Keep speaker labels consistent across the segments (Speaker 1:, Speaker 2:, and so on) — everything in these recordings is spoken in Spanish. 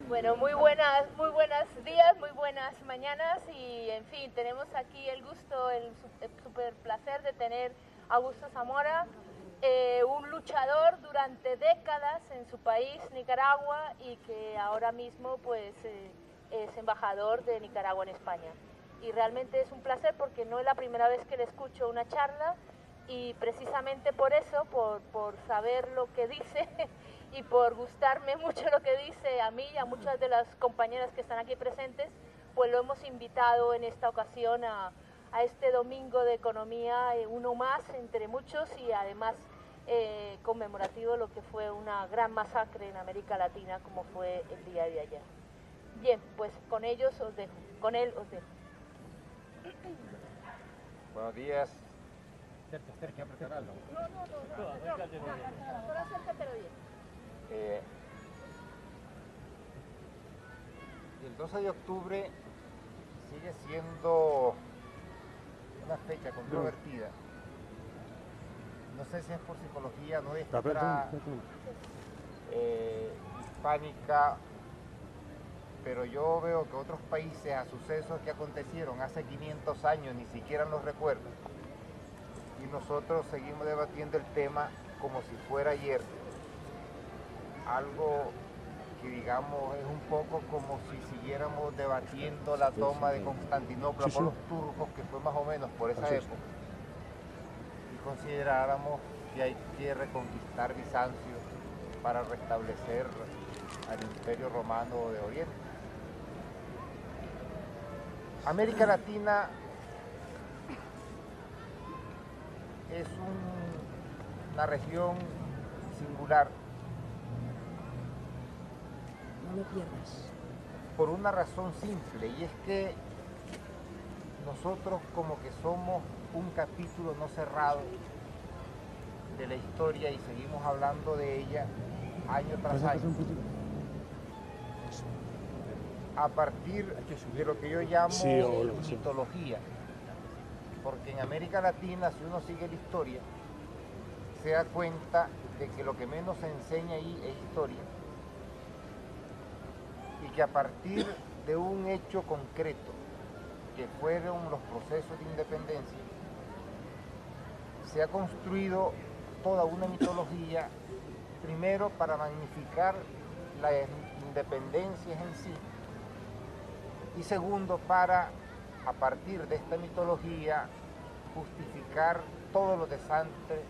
Speaker 1: Bueno, muy buenos días, muy buenas mañanas y en fin, tenemos aquí el gusto, el super placer de tener a Augusto Zamora, un luchador durante décadas en su país, Nicaragua, y que ahora mismo pues es embajador de Nicaragua en España. Y realmente es un placer porque no es la primera vez que le escucho una charla y precisamente por eso, por saber lo que dice y por gustarme mucho lo que dice a mí y a muchas de las compañeras que están aquí presentes, pues lo hemos invitado en esta ocasión a este domingo de economía, uno más entre muchos y además conmemorativo lo que fue una gran masacre en América Latina como fue el día de ayer. Bien, pues con ellos os dejo, con él os dejo.
Speaker 2: Buenos días.
Speaker 3: Cerca, prepararlo.
Speaker 1: No, solo acércatelo bien.
Speaker 2: El 12 de octubre sigue siendo una fecha controvertida. No sé si es por psicología nuestra, hispánica, pero yo veo que otros países a sucesos que acontecieron hace 500 años ni siquiera los recuerdan. Y nosotros seguimos debatiendo el tema como si fuera ayer. Algo que digamos es un poco como si siguiéramos debatiendo la toma de Constantinopla por los turcos, que fue más o menos por esa época, y consideráramos que hay que reconquistar Bizancio para restablecer al Imperio Romano de Oriente. América Latina es una región singular.
Speaker 4: No lo pierdas.
Speaker 2: Por una razón simple, y es que nosotros como que somos un capítulo no cerrado de la historia y seguimos hablando de ella año tras año. A partir de lo que yo llamo mitología, porque en América Latina, si uno sigue la historia, se da cuenta de que lo que menos se enseña ahí es historia, y que a partir de un hecho concreto, que fueron los procesos de independencia, se ha construido toda una mitología, primero para magnificar las independencias en sí, y segundo para, a partir de esta mitología, justificar todos los desastres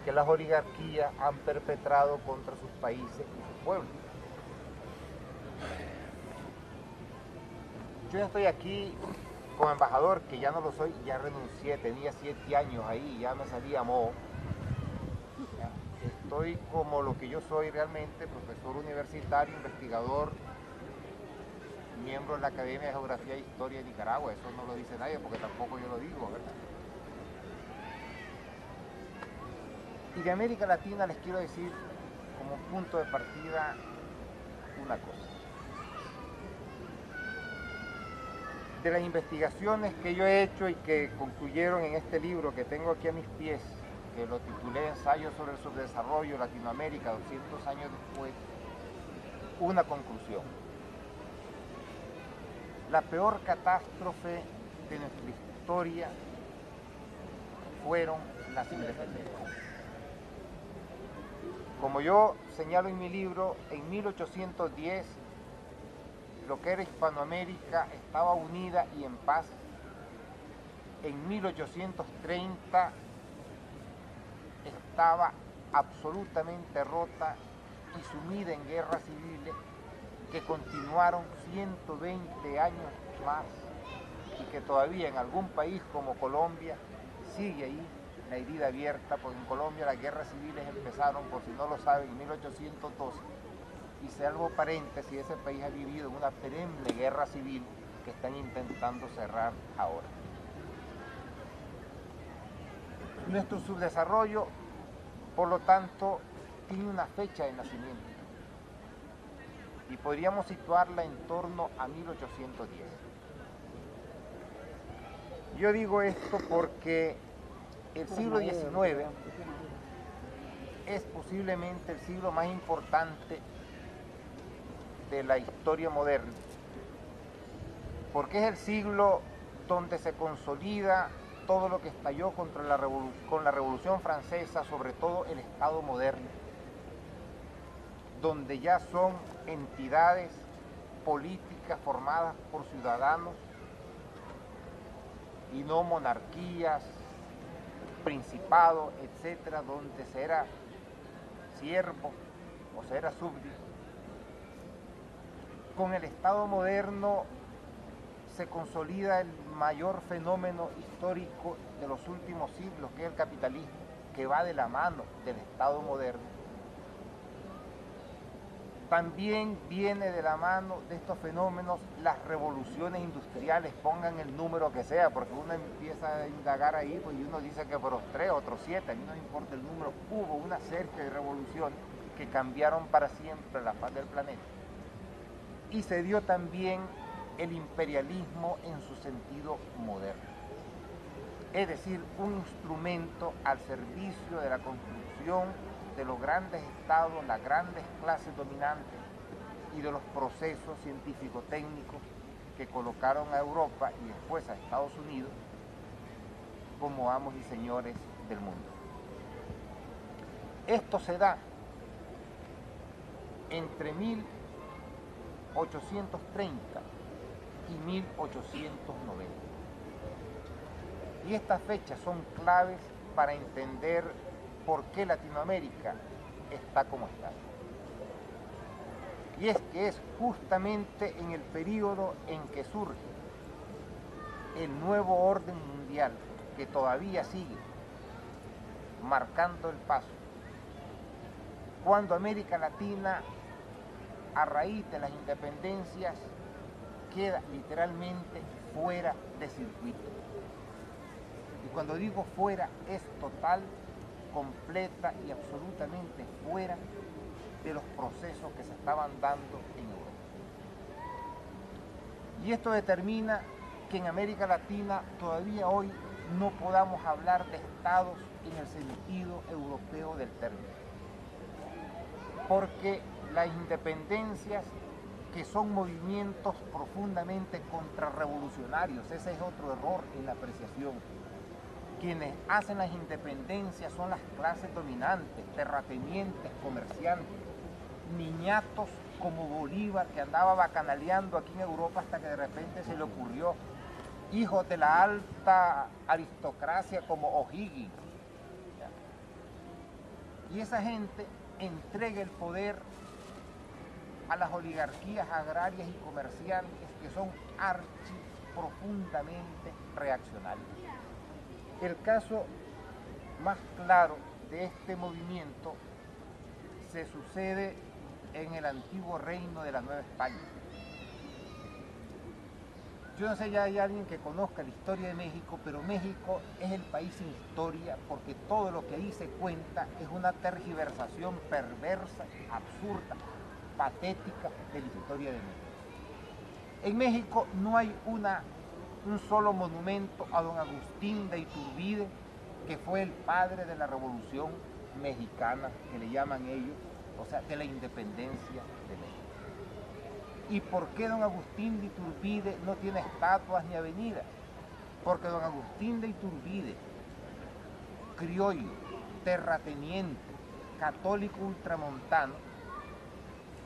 Speaker 2: que las oligarquías han perpetrado contra sus países y sus pueblos. Yo estoy aquí como embajador, que ya no lo soy, ya renuncié, tenía 7 años ahí, ya me salí a modo. Estoy como lo que yo soy realmente, profesor universitario, investigador, miembro de la Academia de Geografía e Historia de Nicaragua. Eso no lo dice nadie porque tampoco yo lo digo, ¿verdad? Y de América Latina les quiero decir como punto de partida una cosa. De las investigaciones que yo he hecho y que concluyeron en este libro que tengo aquí a mis pies, que lo titulé Ensayo sobre el subdesarrollo Latinoamérica 200 años después, una conclusión. La peor catástrofe de nuestra historia fueron las independencias. Como yo señalo en mi libro, en 1810 lo que era Hispanoamérica estaba unida y en paz. En 1830 estaba absolutamente rota y sumida en guerras civiles que continuaron 120 años más y que todavía en algún país como Colombia sigue ahí la herida abierta, porque en Colombia las guerras civiles empezaron, por si no lo saben, en 1812. Y salvo paréntesis, ese país ha vivido una perenne guerra civil que están intentando cerrar ahora. Nuestro subdesarrollo, por lo tanto, tiene una fecha de nacimiento y podríamos situarla en torno a 1810. Yo digo esto porque el siglo XIX es posiblemente el siglo más importante de la historia moderna, porque es el siglo donde se consolida todo lo que estalló con la Revolución Francesa, sobre todo el Estado moderno, donde ya son entidades políticas formadas por ciudadanos y no monarquías, principados, etcétera, donde se era siervo o se era súbdito. Con el Estado moderno se consolida el mayor fenómeno histórico de los últimos siglos, que es el capitalismo, que va de la mano del Estado moderno. También viene de la mano de estos fenómenos las revoluciones industriales, pongan el número que sea, porque uno empieza a indagar ahí, pues, y uno dice que por los 3, otros 7, a mí no me importa el número, hubo una serie de revoluciones que cambiaron para siempre la faz del planeta. Y se dio también el imperialismo en su sentido moderno, es decir, un instrumento al servicio de la construcción de los grandes estados, las grandes clases dominantes y de los procesos científico-técnicos que colocaron a Europa y después a Estados Unidos como amos y señores del mundo. Esto se da entre 1830 y 1890. Y estas fechas son claves para entender por qué Latinoamérica está como está. Y es que es justamente en el periodo en que surge el nuevo orden mundial, que todavía sigue marcando el paso, cuando América Latina, a raíz de las independencias, queda literalmente fuera de circuito. Y cuando digo fuera, es total, completa y absolutamente fuera de los procesos que se estaban dando en Europa. Y esto determina que en América Latina todavía hoy no podamos hablar de estados en el sentido europeo del término, porque las independencias, que son movimientos profundamente contrarrevolucionarios, ese es otro error en la apreciación. Quienes hacen las independencias son las clases dominantes, terratenientes, comerciantes, niñatos como Bolívar, que andaba bacanaleando aquí en Europa hasta que de repente se le ocurrió, hijos de la alta aristocracia como O'Higgins. Y esa gente entrega el poder a las oligarquías agrarias y comerciales, que son profundamente reaccionarios. El caso más claro de este movimiento se sucede en el antiguo reino de la Nueva España. Yo no sé si hay alguien que conozca la historia de México, pero México es el país sin historia, porque todo lo que ahí se cuenta es una tergiversación perversa, absurda, patética de la historia de México. En México no hay un solo monumento a don Agustín de Iturbide, que fue el padre de la Revolución Mexicana, que le llaman ellos, o sea, de la independencia de México. ¿Y por qué don Agustín de Iturbide no tiene estatuas ni avenidas? Porque don Agustín de Iturbide, criollo, terrateniente, católico ultramontano,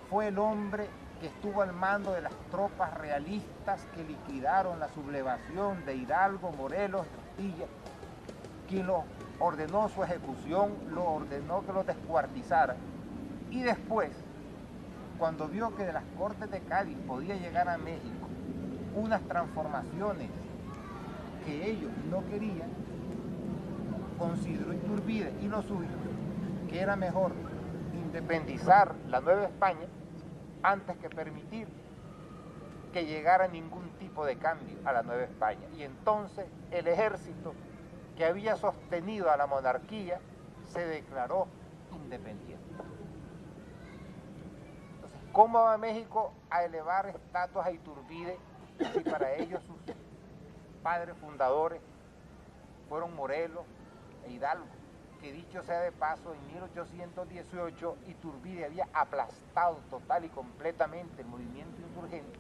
Speaker 2: fue el hombre que estuvo al mando de las tropas realistas que liquidaron la sublevación de Hidalgo, Morelos, Castilla, quien lo ordenó su ejecución, lo ordenó que lo descuartizaran, y después, cuando vio que de las Cortes de Cádiz podía llegar a México unas transformaciones que ellos no querían, consideró Iturbide y los suyos que era mejor independizar la Nueva España antes que permitir que llegara ningún tipo de cambio a la Nueva España. Y entonces el ejército, que había sostenido a la monarquía, se declaró independiente. Entonces, ¿cómo va México a elevar estatuas a Iturbide si para ellos sus padres fundadores fueron Morelos e Hidalgo? que dicho sea de paso, en 1818 Iturbide había aplastado total y completamente el movimiento insurgente,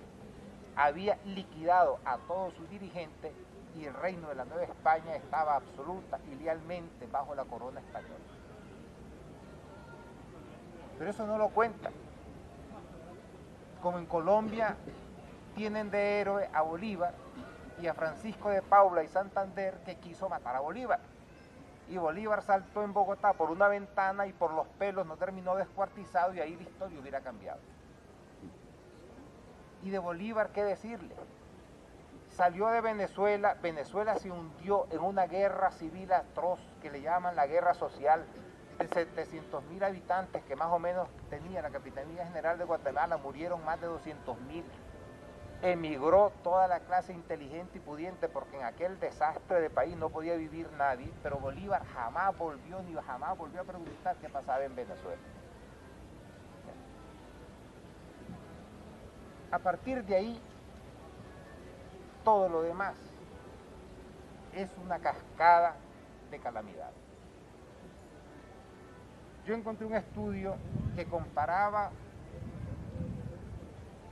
Speaker 2: había liquidado a todos sus dirigentes y el reino de la Nueva España estaba absoluta y lealmente bajo la corona española. Pero eso no lo cuentan. Como en Colombia tienen de héroe a Bolívar y a Francisco de Paula y Santander, que quiso matar a Bolívar. Y Bolívar saltó en Bogotá por una ventana y por los pelos no terminó descuartizado y ahí la historia hubiera cambiado. Y de Bolívar, ¿qué decirle? Salió de Venezuela, Venezuela se hundió en una guerra civil atroz que le llaman la guerra social, de 700.000 habitantes que más o menos tenía la Capitanía General de Guatemala, murieron más de 200.000. Emigró toda la clase inteligente y pudiente porque en aquel desastre de país no podía vivir nadie, pero Bolívar jamás volvió a preguntar qué pasaba en Venezuela. A partir de ahí, todo lo demás es una cascada de calamidades. Yo encontré un estudio que comparaba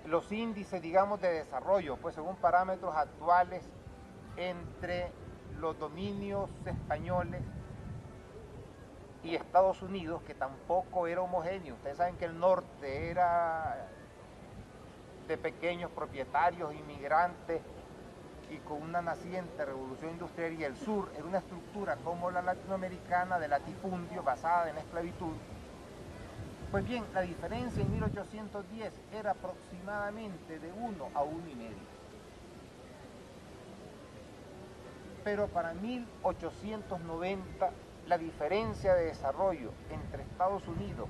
Speaker 2: los índices, digamos, de desarrollo, pues según parámetros actuales, entre los dominios españoles y Estados Unidos, que tampoco era homogéneo. Ustedes saben que el norte era de pequeños propietarios, inmigrantes, y con una naciente revolución industrial, y el sur era una estructura como la latinoamericana de latifundio basada en la esclavitud. Pues bien, la diferencia en 1810 era aproximadamente de 1 a 1,5. Pero para 1890 la diferencia de desarrollo entre Estados Unidos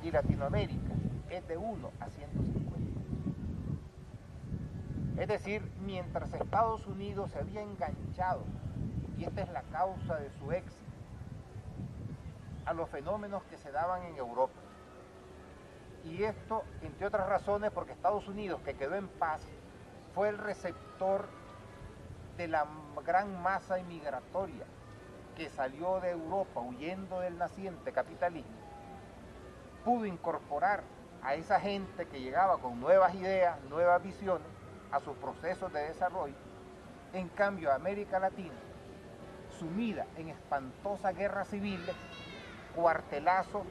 Speaker 2: y Latinoamérica es de 1 a 150. Es decir, mientras Estados Unidos se había enganchado, y esta es la causa de su éxito, a los fenómenos que se daban en Europa. Y esto, entre otras razones, porque Estados Unidos, que quedó en paz, fue el receptor de la gran masa inmigratoria que salió de Europa huyendo del naciente capitalismo, pudo incorporar a esa gente que llegaba con nuevas ideas, nuevas visiones, a sus procesos de desarrollo. En cambio, América Latina, sumida en espantosas guerras civiles, cuartelazos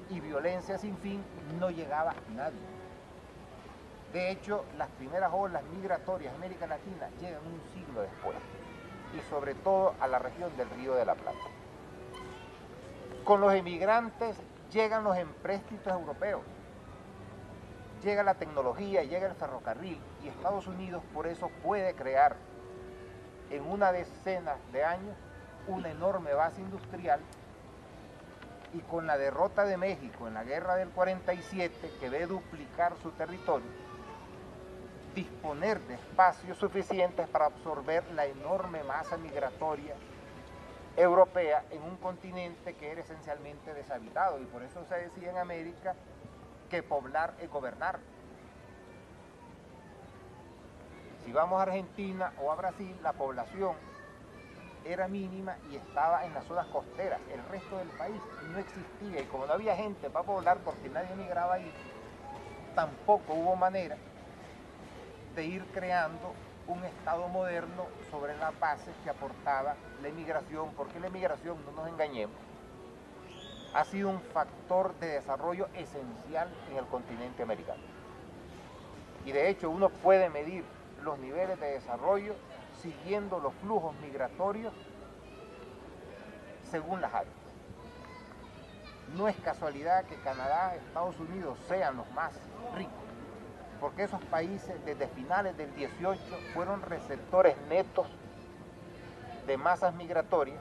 Speaker 2: y violencia sin fin, no llegaba nadie. De hecho, las primeras olas migratorias de América Latina llegan un siglo después, y sobre todo a la región del Río de la Plata. Con los emigrantes llegan los empréstitos europeos, llega la tecnología, llega el ferrocarril, y Estados Unidos por eso puede crear en una decena de años una enorme base industrial, y con la derrota de México en la guerra del 47, que ve duplicar su territorio, disponer de espacios suficientes para absorber la enorme masa migratoria europea en un continente que era esencialmente deshabitado. Y por eso se decía en América que poblar es gobernar. Si vamos a Argentina o a Brasil, la población era mínima y estaba en las zonas costeras. El resto del país no existía, y como no había gente para poblar porque nadie migraba ahí, tampoco hubo manera de ir creando un Estado moderno sobre las bases que aportaba la emigración, porque la emigración, no nos engañemos, ha sido un factor de desarrollo esencial en el continente americano. Y de hecho uno puede medir los niveles de desarrollo siguiendo los flujos migratorios según las áreas. No es casualidad que Canadá, Estados Unidos sean los más ricos, porque esos países desde finales del 18 fueron receptores netos de masas migratorias,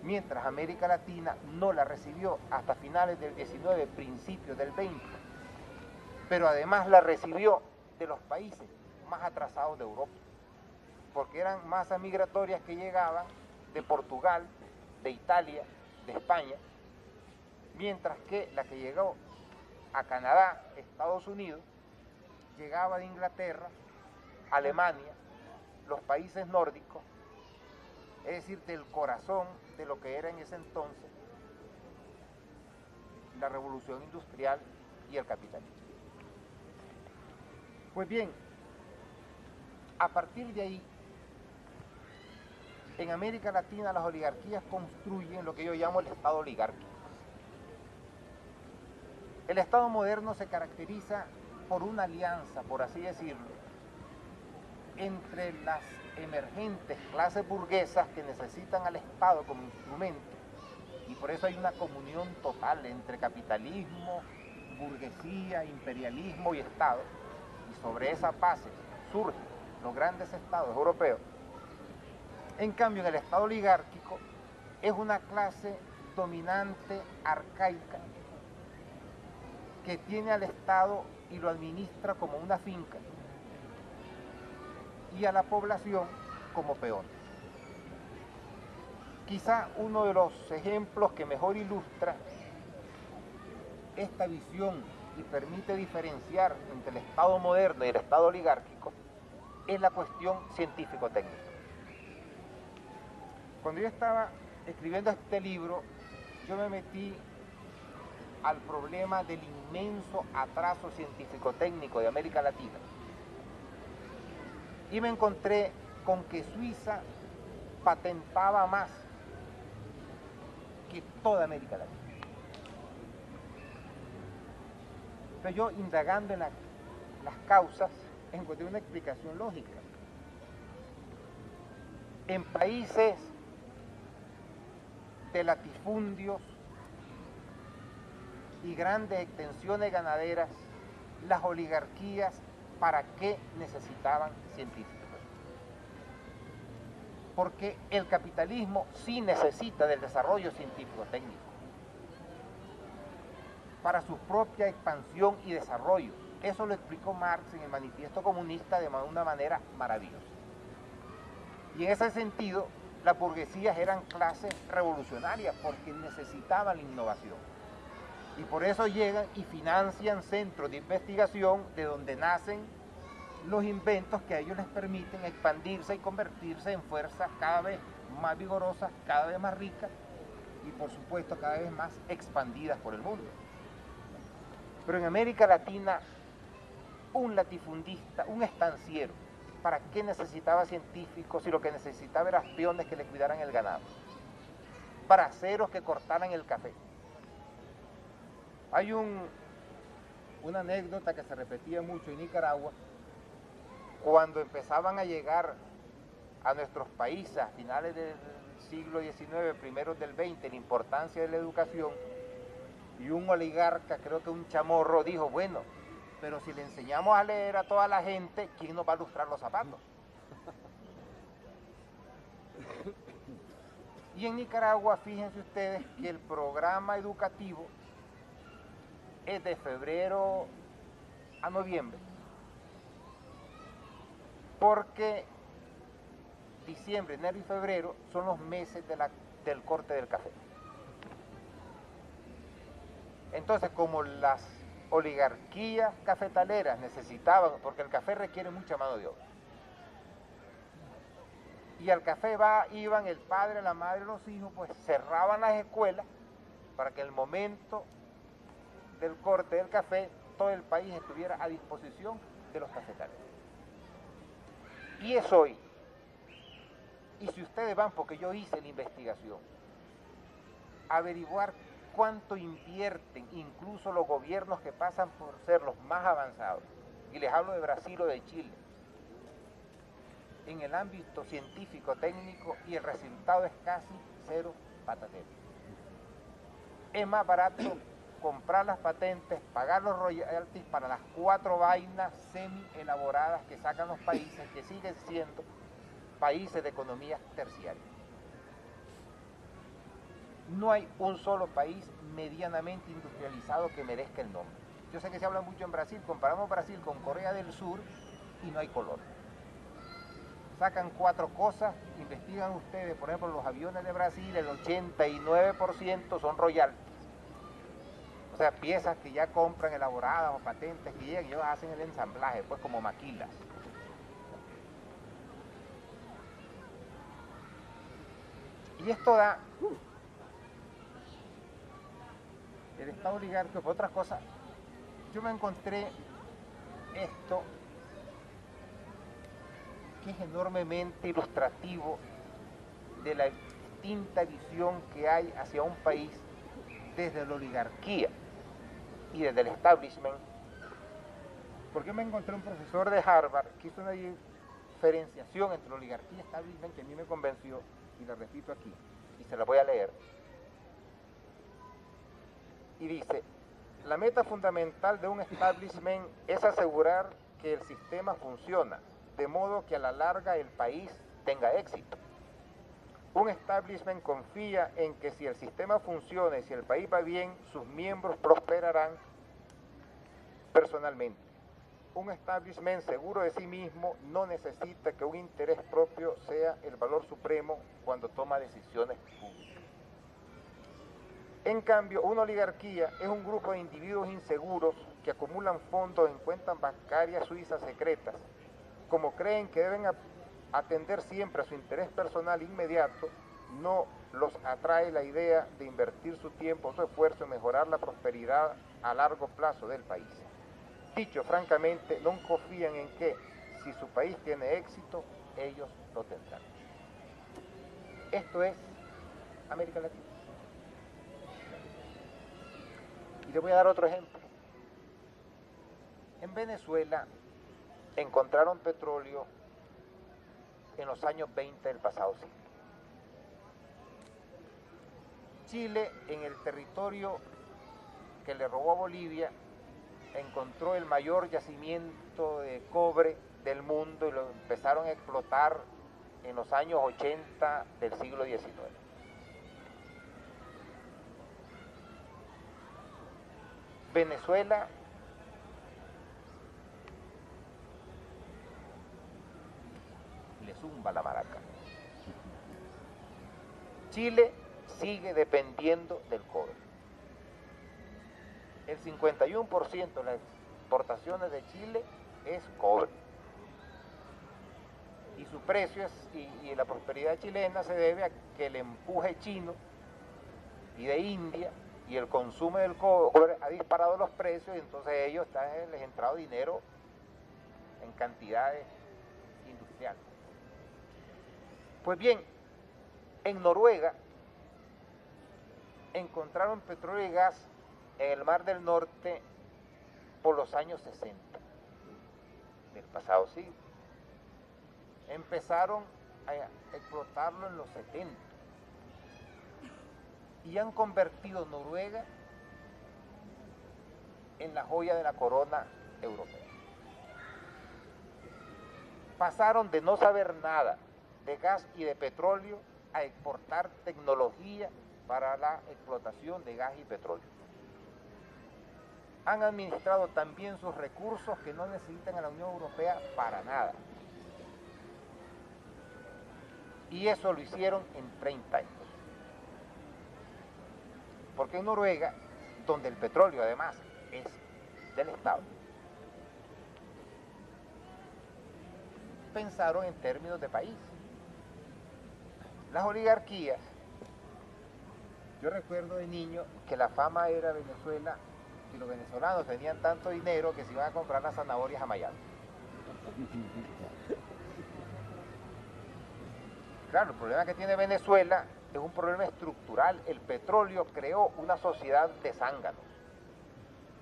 Speaker 2: mientras América Latina no la recibió hasta finales del 19, principios del 20, pero además la recibió de los países más atrasados de Europa, porque eran masas migratorias que llegaban de Portugal, de Italia, de España, mientras que la que llegó a Canadá, Estados Unidos, llegaba de Inglaterra, Alemania, los países nórdicos es decir, del corazón de lo que era en ese entonces la revolución industrial y el capitalismo. Pues bien, a partir de ahí, en América Latina las oligarquías construyen lo que yo llamo el Estado oligárquico. El Estado moderno se caracteriza por una alianza, por así decirlo, entre las emergentes clases burguesas que necesitan al Estado como instrumento, y por eso hay una comunión total entre capitalismo, burguesía, imperialismo y Estado, y sobre esa base surgen los grandes estados europeos. En cambio, en el Estado oligárquico es una clase dominante, arcaica, que tiene al Estado y lo administra como una finca, y a la población como peones. Quizá uno de los ejemplos que mejor ilustra esta visión y permite diferenciar entre el Estado moderno y el Estado oligárquico es la cuestión científico-técnica. Cuando yo estaba escribiendo este libro, yo me metí al problema del inmenso atraso científico-técnico de América Latina. Y me encontré con que Suiza patentaba más que toda América Latina. Pero yo, indagando en las causas, encontré una explicación lógica. En países de latifundios y grandes extensiones ganaderas, las oligarquías, ¿para qué necesitaban científicos? Porque el capitalismo sí necesita del desarrollo científico-técnico para su propia expansión y desarrollo. Eso lo explicó Marx en el Manifiesto Comunista de una manera maravillosa. Y en ese sentido, las burguesías eran clases revolucionarias porque necesitaban la innovación. Y por eso llegan y financian centros de investigación de donde nacen los inventos que a ellos les permiten expandirse y convertirse en fuerzas cada vez más vigorosas, cada vez más ricas y por supuesto cada vez más expandidas por el mundo. Pero en América Latina, un latifundista, un estanciero, ¿para qué necesitaba científicos si lo que necesitaba eran peones que le cuidaran el ganado? Braceros que cortaran el café. Hay una anécdota que se repetía mucho en Nicaragua, cuando empezaban a llegar a nuestros países a finales del siglo XIX, primeros del XX, la importancia de la educación, y un oligarca, creo que un chamorro, dijo, bueno, pero si le enseñamos a leer a toda la gente, ¿quién nos va a lustrar los zapatos? Y en Nicaragua, fíjense ustedes que el programa educativo es de febrero a noviembre, porque diciembre, enero y febrero son los meses del corte del café. Entonces, como las oligarquías cafetaleras necesitaban, porque el café requiere mucha mano de obra, y al café iban el padre, la madre y los hijos, pues cerraban las escuelas para que en el momento del corte del café todo el país estuviera a disposición de los cafetaleros. Y es hoy, y si ustedes van, porque yo hice la investigación, averiguar cuánto invierten incluso los gobiernos que pasan por ser los más avanzados, y les hablo de Brasil o de Chile, en el ámbito científico técnico, y el resultado es casi cero patatero. Es más barato comprar las patentes, pagar los royalties para las 4 vainas semi elaboradas que sacan los países que siguen siendo países de economía terciaria. No hay un solo país medianamente industrializado que merezca el nombre. Yo sé que se habla mucho en Brasil, comparamos Brasil con Corea del Sur y no hay color. Sacan 4 cosas, investigan ustedes, por ejemplo, los aviones de Brasil, el 89% son royalties. O sea, piezas que ya compran elaboradas o patentes que llegan y ellos hacen el ensamblaje, pues como maquilas. Y esto da el Estado oligárquico. Por otras cosas, yo me encontré esto que es enormemente ilustrativo de la distinta visión que hay hacia un país desde la oligarquía y desde el establishment. Porque me encontré un profesor de Harvard que hizo una diferenciación entre oligarquía y establishment que a mí me convenció, y la repito aquí, y se la voy a leer. Y dice: la meta fundamental de un establishment es asegurar que el sistema funciona, de modo que a la larga el país tenga éxito. Un establishment confía en que si el sistema funciona y si el país va bien, sus miembros prosperarán personalmente. Un establishment seguro de sí mismo no necesita que un interés propio sea el valor supremo cuando toma decisiones públicas. En cambio, una oligarquía es un grupo de individuos inseguros que acumulan fondos en cuentas bancarias suizas secretas. Como creen que deben atender siempre a su interés personal inmediato, no los atrae la idea de invertir su tiempo, su esfuerzo en mejorar la prosperidad a largo plazo del país. Dicho francamente, no confían en que, si su país tiene éxito, ellos lo tendrán. Esto es América Latina. Y le voy a dar otro ejemplo. En Venezuela encontraron petróleo en los años 20 del pasado siglo. Chile, en el territorio que le robó a Bolivia, encontró el mayor yacimiento de cobre del mundo y lo empezaron a explotar en los años 80 del siglo XIX. Venezuela le zumba la maraca. Chile sigue dependiendo del cobre. El 51% de las exportaciones de Chile es cobre. Y su precio y la prosperidad chilena se debe a que el empuje chino y de India y el consumo del cobre ha disparado los precios, y entonces ellos les ha entrado dinero en cantidades industriales. Pues bien, en Noruega encontraron petróleo y gas en el Mar del Norte por los años 60 del pasado siglo. Empezaron a explotarlo en los 70 y han convertido Noruega en la joya de la corona europea. Pasaron de no saber nada de gas y de petróleo a exportar tecnología para la explotación de gas y petróleo. Han administrado también sus recursos que no necesitan a la Unión Europea para nada. Y eso lo hicieron en 30 años. Porque en Noruega, donde el petróleo además es del Estado, pensaron en términos de país. Las oligarquías, yo recuerdo de niño que la fama era Venezuela, y los venezolanos tenían tanto dinero que se iban a comprar las zanahorias a Miami. Claro, el problema que tiene Venezuela es un problema estructural. El petróleo creó una sociedad de zánganos,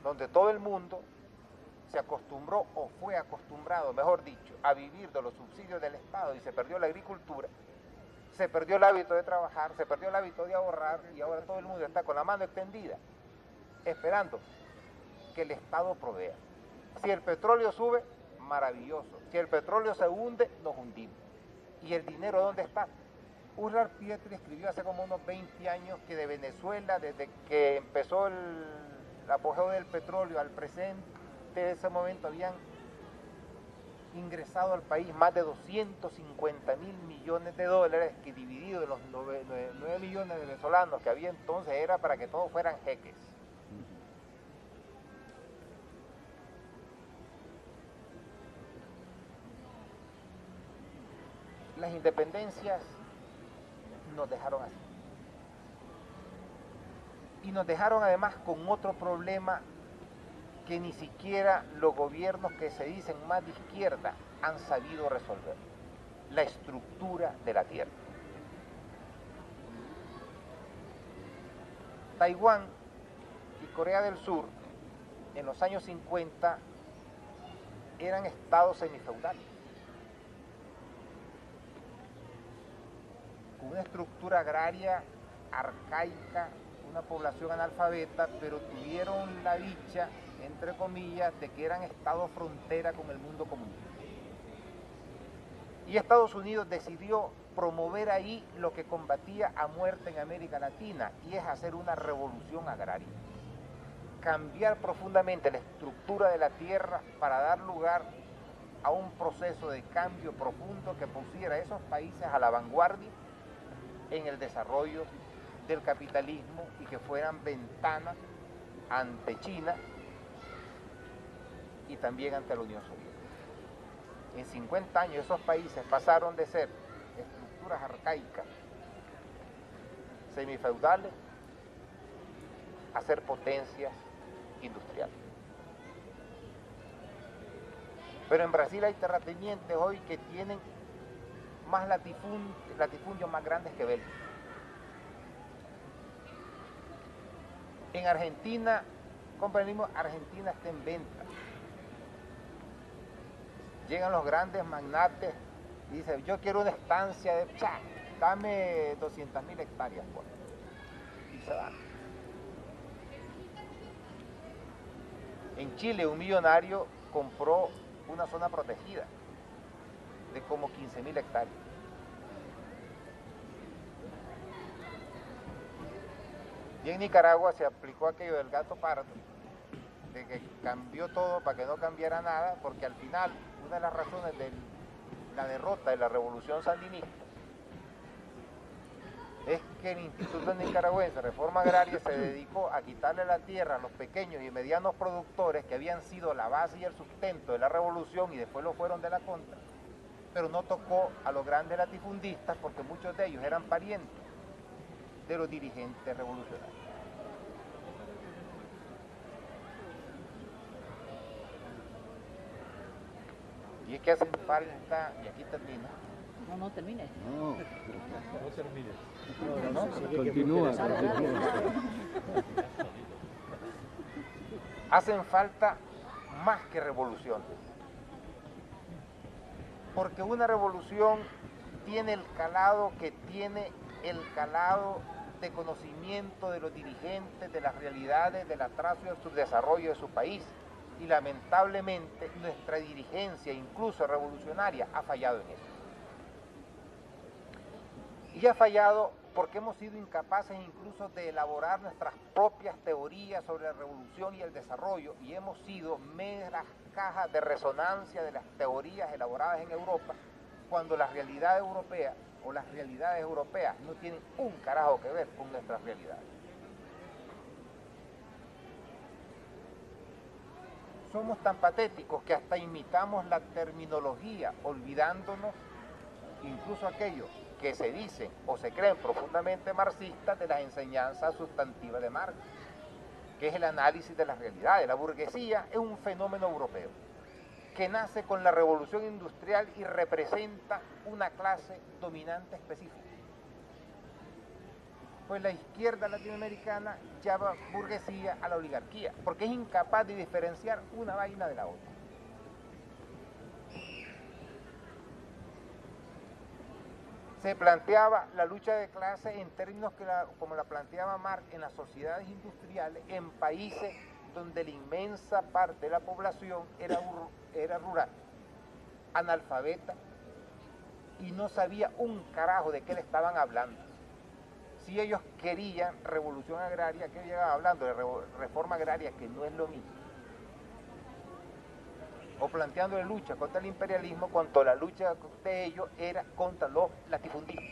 Speaker 2: donde todo el mundo se acostumbró, o fue acostumbrado, mejor dicho, a vivir de los subsidios del Estado, y se perdió la agricultura, se perdió el hábito de trabajar, se perdió el hábito de ahorrar, y ahora todo el mundo está con la mano extendida, esperando que el Estado provea. Si el petróleo sube, maravilloso. Si el petróleo se hunde, nos hundimos. ¿Y el dinero dónde está? Urrar Pietri escribió hace como unos 20 años que de Venezuela, desde que empezó el apogeo del petróleo al presente, de ese momento habían ingresado al país más de 250.000 millones de dólares, que dividido en los 9 millones de venezolanos que había entonces era para que todos fueran jeques. Las independencias nos dejaron así. Y nos dejaron además con otro problema que ni siquiera los gobiernos que se dicen más de izquierda han sabido resolver: la estructura de la tierra. Taiwán y Corea del Sur en los años 50 eran estados semifeudales, con una estructura agraria arcaica, una población analfabeta, pero tuvieron la dicha, entre comillas, de que eran estados frontera con el mundo comunista. Y Estados Unidos decidió promover ahí lo que combatía a muerte en América Latina, y es hacer una revolución agraria. Cambiar profundamente la estructura de la tierra para dar lugar a un proceso de cambio profundo que pusiera a esos países a la vanguardia en el desarrollo del capitalismo y que fueran ventanas ante China y también ante la Unión Soviética. En 50 años esos países pasaron de ser estructuras arcaicas, semifeudales, a ser potencias industriales. Pero en Brasil hay terratenientes hoy que tienen más latifundios más grandes que Bélgica. En Argentina, comprendimos, Argentina está en venta. Llegan los grandes magnates y dicen: yo quiero una estancia de, dame 200.000 hectáreas, pues. Y se van. En Chile, un millonario compró una zona protegida de como 15.000 hectáreas. Y en Nicaragua se aplicó aquello del gato pardo, de que cambió todo para que no cambiara nada, porque al final una de las razones de la derrota de la revolución sandinista es que el Instituto Nicaragüense de Reforma Agraria se dedicó a quitarle la tierra a los pequeños y medianos productores que habían sido la base y el sustento de la revolución y después lo fueron de la contra, pero no tocó a los grandes latifundistas porque muchos de ellos eran parientes de los dirigentes revolucionarios. Y es que hacen falta, y aquí termina.
Speaker 4: No termines.
Speaker 3: No termines.
Speaker 5: Continúa.
Speaker 2: Hacen falta más que revoluciones. Porque una revolución tiene el calado que tiene el calado de conocimiento de los dirigentes, de las realidades, del atraso y el subdesarrollo de su país. Y lamentablemente nuestra dirigencia, incluso revolucionaria, ha fallado en eso. Y ha fallado porque hemos sido incapaces incluso de elaborar nuestras propias teorías sobre la revolución y el desarrollo, y hemos sido meras cajas de resonancia de las teorías elaboradas en Europa, cuando la realidad europea o las realidades europeas no tienen un carajo que ver con nuestras realidades. Somos tan patéticos que hasta imitamos la terminología, olvidándonos incluso aquellos que se dicen o se creen profundamente marxistas de las enseñanzas sustantivas de Marx, que es el análisis de las realidades. La burguesía es un fenómeno europeo que nace con la revolución industrial y representa una clase dominante específica. Pues la izquierda latinoamericana llama burguesía a la oligarquía, porque es incapaz de diferenciar una vaina de la otra. Se planteaba la lucha de clases en términos como la planteaba Marx en las sociedades industriales, en países donde la inmensa parte de la población era rural, analfabeta, y no sabía un carajo de qué le estaban hablando. Si ellos querían revolución agraria, ¿qué llegaban hablando? De reforma agraria, que no es lo mismo. O planteando la lucha contra el imperialismo, cuando la lucha de ellos era contra los latifundistas.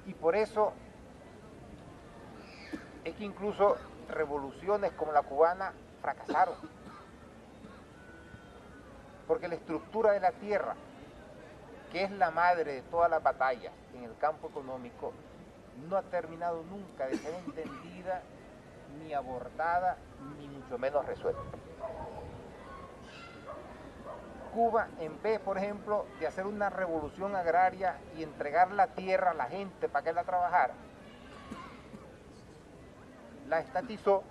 Speaker 2: Y por eso es que incluso revoluciones como la cubana fracasaron. Porque la estructura de la tierra que es la madre de todas las batallas en el campo económico, no ha terminado nunca de ser entendida, ni abordada, ni mucho menos resuelta. Cuba, en vez, por ejemplo, de hacer una revolución agraria y entregar la tierra a la gente para que la trabajara, la estatizó,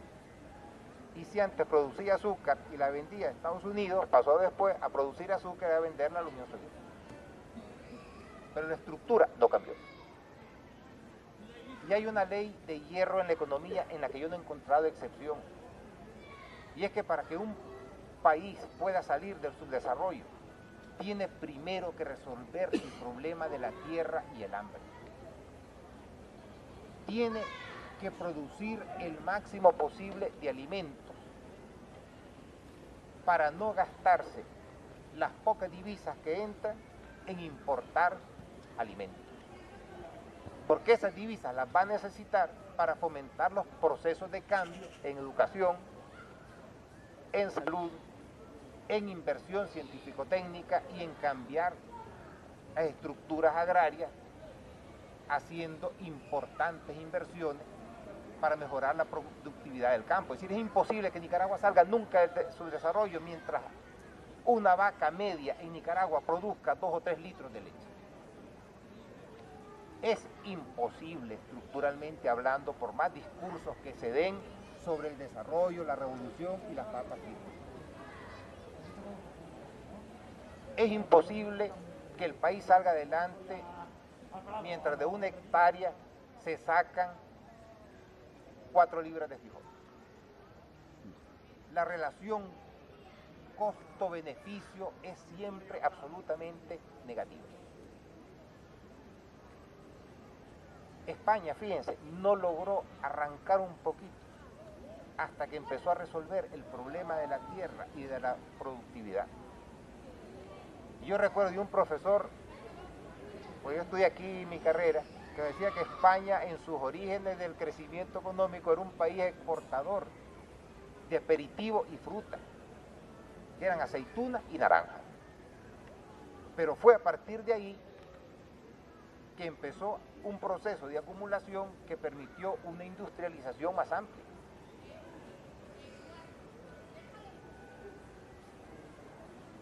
Speaker 2: y si antes producía azúcar y la vendía a Estados Unidos, pasó después a producir azúcar y a venderla a la Unión Soviética. Pero la estructura no cambió. Y hay una ley de hierro en la economía en la que yo no he encontrado excepción. Y es que para que un país pueda salir del subdesarrollo, tiene primero que resolver el problema de la tierra y el hambre. Tiene que producir el máximo posible de alimentos para no gastarse las pocas divisas que entran en importar alimentos. Porque esas divisas las va a necesitar para fomentar los procesos de cambio en educación, en salud, en inversión científico-técnica y en cambiar las estructuras agrarias, haciendo importantes inversiones para mejorar la productividad del campo. Es decir, es imposible que Nicaragua salga nunca de su desarrollo mientras una vaca media en Nicaragua produzca 2 o 3 litros de leche. Es imposible estructuralmente hablando, por más discursos que se den sobre el desarrollo, la revolución y las papas fritas. Es imposible que el país salga adelante mientras de 1 hectárea se sacan 4 libras de frijol. La relación costo-beneficio es siempre absolutamente negativa. España, fíjense, no logró arrancar un poquito hasta que empezó a resolver el problema de la tierra y de la productividad. Yo recuerdo de un profesor, pues yo estudié aquí mi carrera, que decía que España en sus orígenes del crecimiento económico era un país exportador de aperitivos y fruta, que eran aceitunas y naranjas. Pero fue a partir de ahí que empezó un proceso de acumulación que permitió una industrialización más amplia.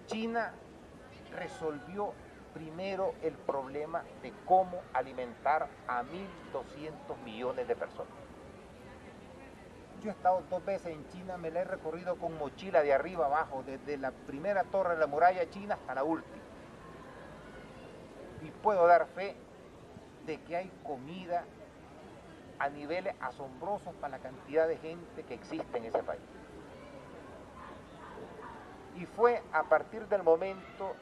Speaker 2: China resolvió primero el problema de cómo alimentar a 1.200 millones de personas. Yo he estado 2 veces en China, me la he recorrido con mochila de arriba abajo, desde la primera torre de la muralla china hasta la última. Y puedo dar fe de que hay comida a niveles asombrosos para la cantidad de gente que existe en ese país. Y fue a partir del momento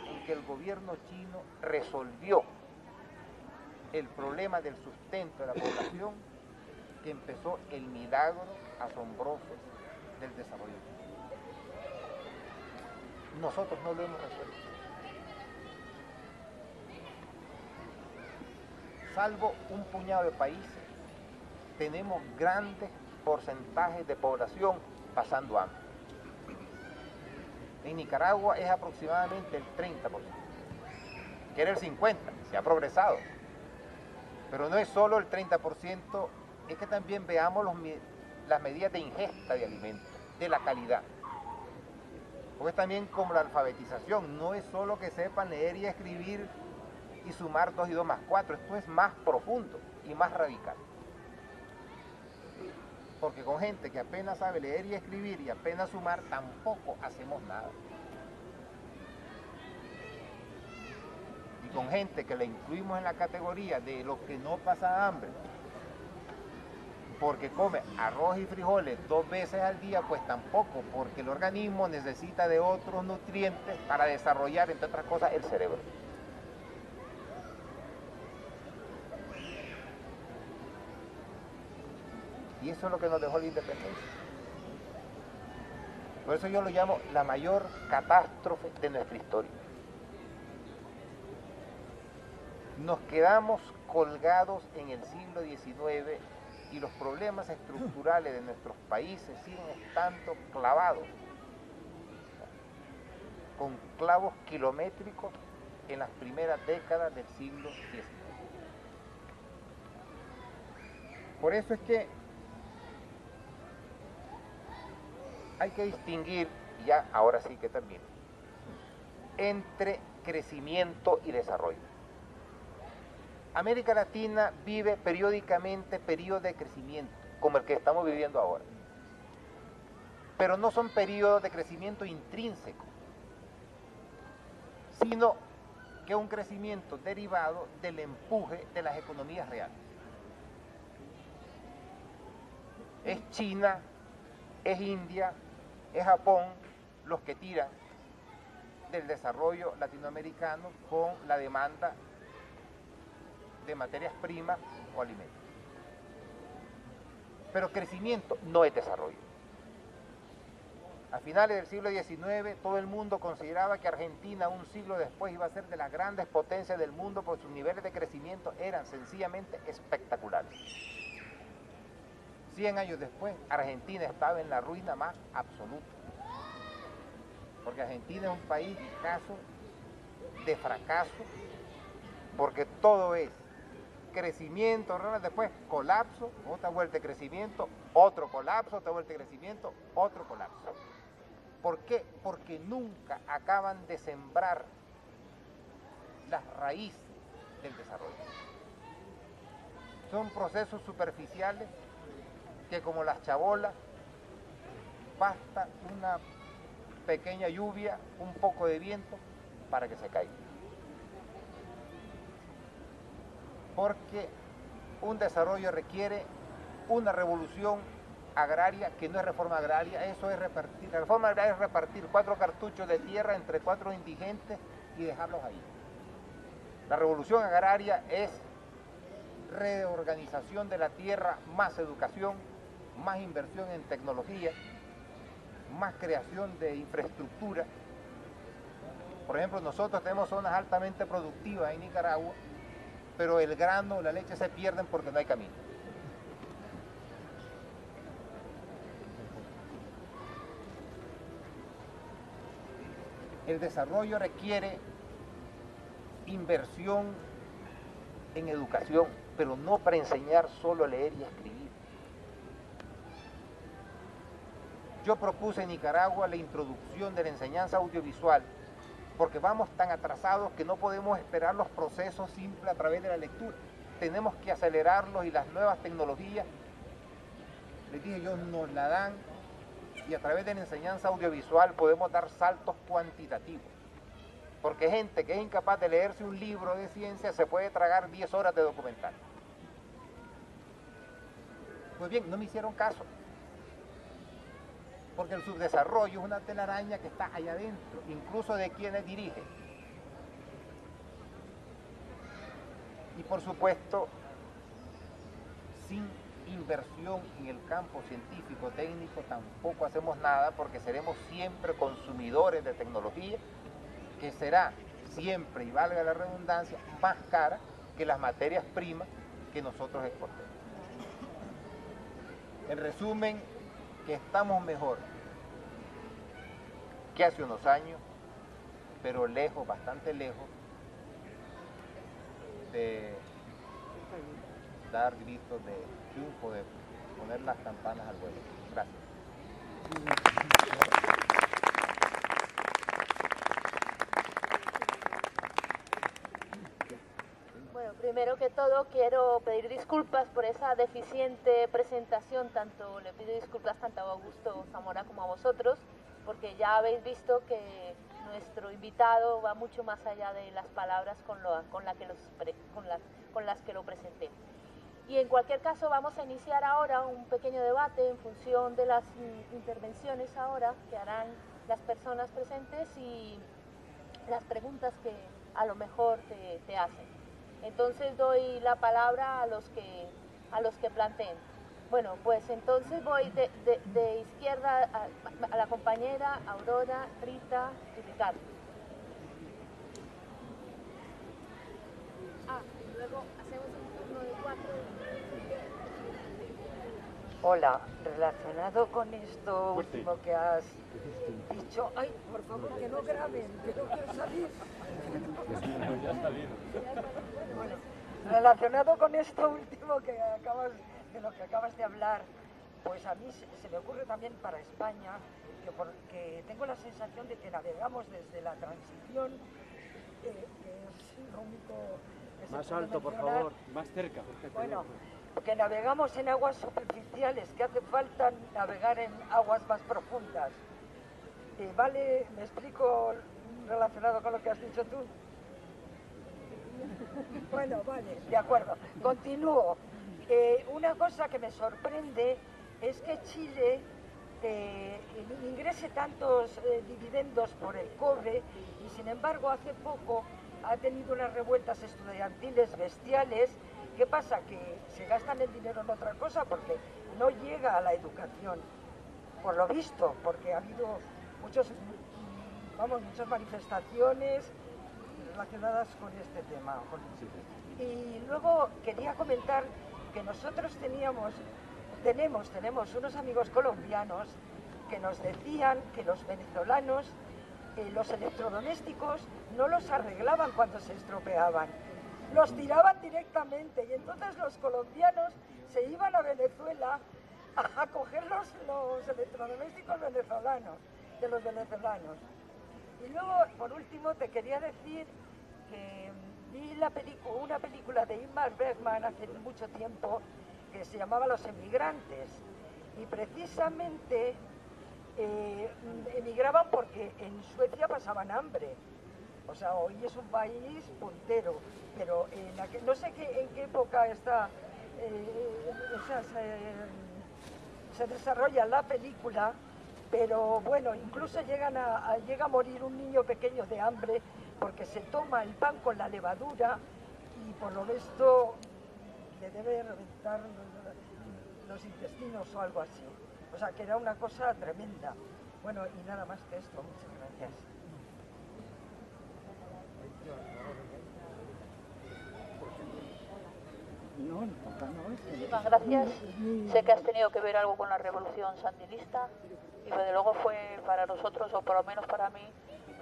Speaker 2: en que el gobierno chino resolvió el problema del sustento de la población que empezó el milagro asombroso del desarrollo. Nosotros no lo hemos resuelto. Salvo un puñado de países, tenemos grandes porcentajes de población pasando hambre. En Nicaragua es aproximadamente el 30%, que era el 50%, se ha progresado. Pero no es solo el 30%, es que también veamos las medidas de ingesta de alimentos, de la calidad. Porque es también como la alfabetización, no es solo que sepan leer y escribir y sumar 2 y 2 más 4, esto es más profundo y más radical. Porque con gente que apenas sabe leer y escribir y apenas sumar, tampoco hacemos nada. Y con gente que la incluimos en la categoría de los que no pasan hambre, porque come arroz y frijoles 2 veces al día, pues tampoco, porque el organismo necesita de otros nutrientes para desarrollar, entre otras cosas, el cerebro. Y eso es lo que nos dejó la independencia. Por eso yo lo llamo la mayor catástrofe de nuestra historia. Nos quedamos colgados en el siglo XIX y los problemas estructurales de nuestros países siguen estando clavados con clavos kilométricos en las primeras décadas del siglo XIX. Por eso es que hay que distinguir, ya ahora sí que termino, entre crecimiento y desarrollo. América Latina vive periódicamente periodos de crecimiento, como el que estamos viviendo ahora. Pero no son periodos de crecimiento intrínseco, sino que un crecimiento derivado del empuje de las economías reales. Es China, es India, es Japón los que tiran del desarrollo latinoamericano con la demanda de materias primas o alimentos. Pero crecimiento no es desarrollo. A finales del siglo XIX todo el mundo consideraba que Argentina un siglo después iba a ser de las grandes potencias del mundo porque sus niveles de crecimiento eran sencillamente espectaculares. 100 años después Argentina estaba en la ruina más absoluta. Porque Argentina es un país caso de fracaso, porque todo es crecimiento, después colapso, otra vuelta de crecimiento, otro colapso, otra vuelta de crecimiento, otro colapso. ¿Por qué? Porque nunca acaban de sembrar las raíces del desarrollo. Son procesos superficiales que, como las chabolas, basta una pequeña lluvia, un poco de viento para que se caiga. Porque un desarrollo requiere una revolución agraria que no es reforma agraria, eso es repartir. La reforma agraria es repartir 4 cartuchos de tierra entre 4 indigentes y dejarlos ahí. La revolución agraria es reorganización de la tierra, más educación, más inversión en tecnología, más creación de infraestructura. Por ejemplo, nosotros tenemos zonas altamente productivas en Nicaragua, pero el grano, la leche se pierden porque no hay camino. El desarrollo requiere inversión en educación, pero no para enseñar solo a leer y a escribir. Yo propuse en Nicaragua la introducción de la enseñanza audiovisual, porque vamos tan atrasados que no podemos esperar los procesos simples a través de la lectura. Tenemos que acelerarlos y las nuevas tecnologías, les dije yo, nos la dan, y a través de la enseñanza audiovisual podemos dar saltos cuantitativos. Porque gente que es incapaz de leerse un libro de ciencia se puede tragar 10 horas de documental. Pues bien, no me hicieron caso. Porque el subdesarrollo es una telaraña que está allá adentro, incluso de quienes dirigen. Y por supuesto, sin inversión en el campo científico, técnico, tampoco hacemos nada porque seremos siempre consumidores de tecnología que será siempre, y valga la redundancia, más cara que las materias primas que nosotros exportemos. En resumen, que estamos mejor que hace unos años, pero lejos, bastante lejos, de dar gritos de triunfo, de poner las campanas al vuelo. Gracias.
Speaker 1: Bueno, primero que todo quiero pedir disculpas por esa deficiente presentación, le pido disculpas tanto a Augusto Zamora como a vosotros, porque ya habéis visto que nuestro invitado va mucho más allá de las palabras con las que lo presenté. Y en cualquier caso vamos a iniciar ahora un pequeño debate en función de las intervenciones ahora que harán las personas presentes y las preguntas que a lo mejor te hacen. Entonces doy la palabra a los que planteen. Bueno, pues entonces voy de izquierda a la compañera Aurora, Rita y Ricardo. Luego hacemos un turno de 4.
Speaker 4: Hola, relacionado con esto último que has dicho... Ay, por favor, que no graben, que no quiero salir. Bueno, relacionado con esto último de lo que acabas de hablar, pues a mí se me ocurre también para España, porque tengo la sensación de que navegamos desde la transición, que es lo único que se
Speaker 5: Más
Speaker 4: puede
Speaker 5: alto, por
Speaker 4: mencionar.
Speaker 5: favor, más cerca.
Speaker 4: Bueno, que navegamos en aguas superficiales, que hace falta navegar en aguas más profundas. ¿Vale? ¿Me explico relacionado con lo que has dicho tú? Bueno, vale, de acuerdo. Continúo. Una cosa que me sorprende es que Chile ingrese tantos dividendos por el cobre y sin embargo hace poco ha tenido unas revueltas estudiantiles bestiales. ¿Qué pasa? Que se gastan el dinero en otra cosa porque no llega a la educación, por lo visto, porque ha habido muchas manifestaciones relacionadas con este tema. Y luego quería comentar que nosotros tenemos unos amigos colombianos que nos decían que los venezolanos los electrodomésticos no los arreglaban cuando se estropeaban, los tiraban directamente, y entonces los colombianos se iban a Venezuela a coger los electrodomésticos de los venezolanos. Y luego, por último, te quería decir que vi una película de Ingmar Bergman hace mucho tiempo que se llamaba Los Emigrantes, y precisamente emigraban porque en Suecia pasaban hambre. O sea, hoy es un país puntero, pero no sé en qué época se desarrolla la película, pero bueno, incluso llega a morir un niño pequeño de hambre porque se toma el pan con la levadura y por lo visto le debe reventar los intestinos o algo así. O sea, que era una cosa tremenda. Bueno, y nada más que esto. Muchas gracias.
Speaker 1: Muchísimas gracias. Sé que has tenido que ver algo con la revolución sandinista y desde luego fue para nosotros, o por lo menos para mí,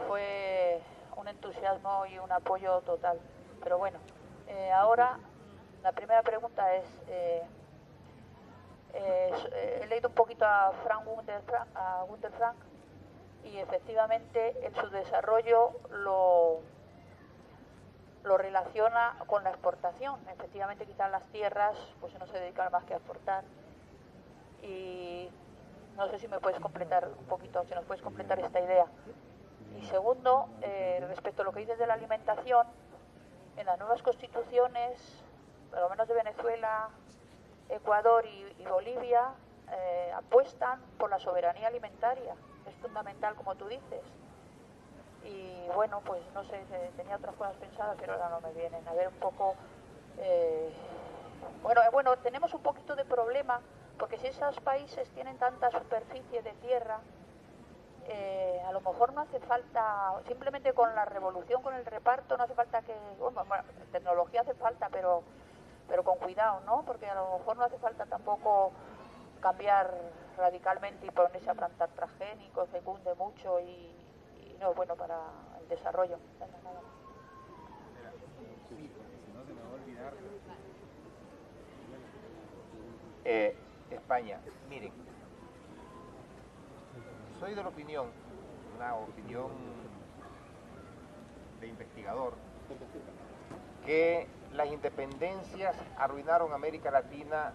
Speaker 1: fue un entusiasmo y un apoyo total. Pero bueno, ahora la primera pregunta es, he leído un poquito a Gunther Frank y efectivamente en su desarrollo lo relaciona con la exportación. Efectivamente, quizás las tierras pues no se dedican más que a exportar. Y no sé si me puedes completar un poquito, si nos puedes completar esta idea. Y segundo, respecto a lo que dices de la alimentación, en las nuevas constituciones, por lo menos de Venezuela, Ecuador y Bolivia, apuestan por la soberanía alimentaria. Es fundamental, como tú dices. Y bueno, pues no sé, tenía otras cosas pensadas, pero ahora no me vienen. A ver un poco... Bueno, tenemos un poquito de problema, porque si esos países tienen tanta superficie de tierra, a lo mejor no hace falta, simplemente con la revolución, con el reparto, no hace falta que... Bueno, tecnología hace falta, pero con cuidado, ¿no? Porque a lo mejor no hace falta tampoco cambiar radicalmente y ponerse a plantar transgénicos, fecunde mucho y no es bueno para el desarrollo. Nada más.
Speaker 2: España, miren, soy de la opinión, una opinión de investigador, que las independencias arruinaron América Latina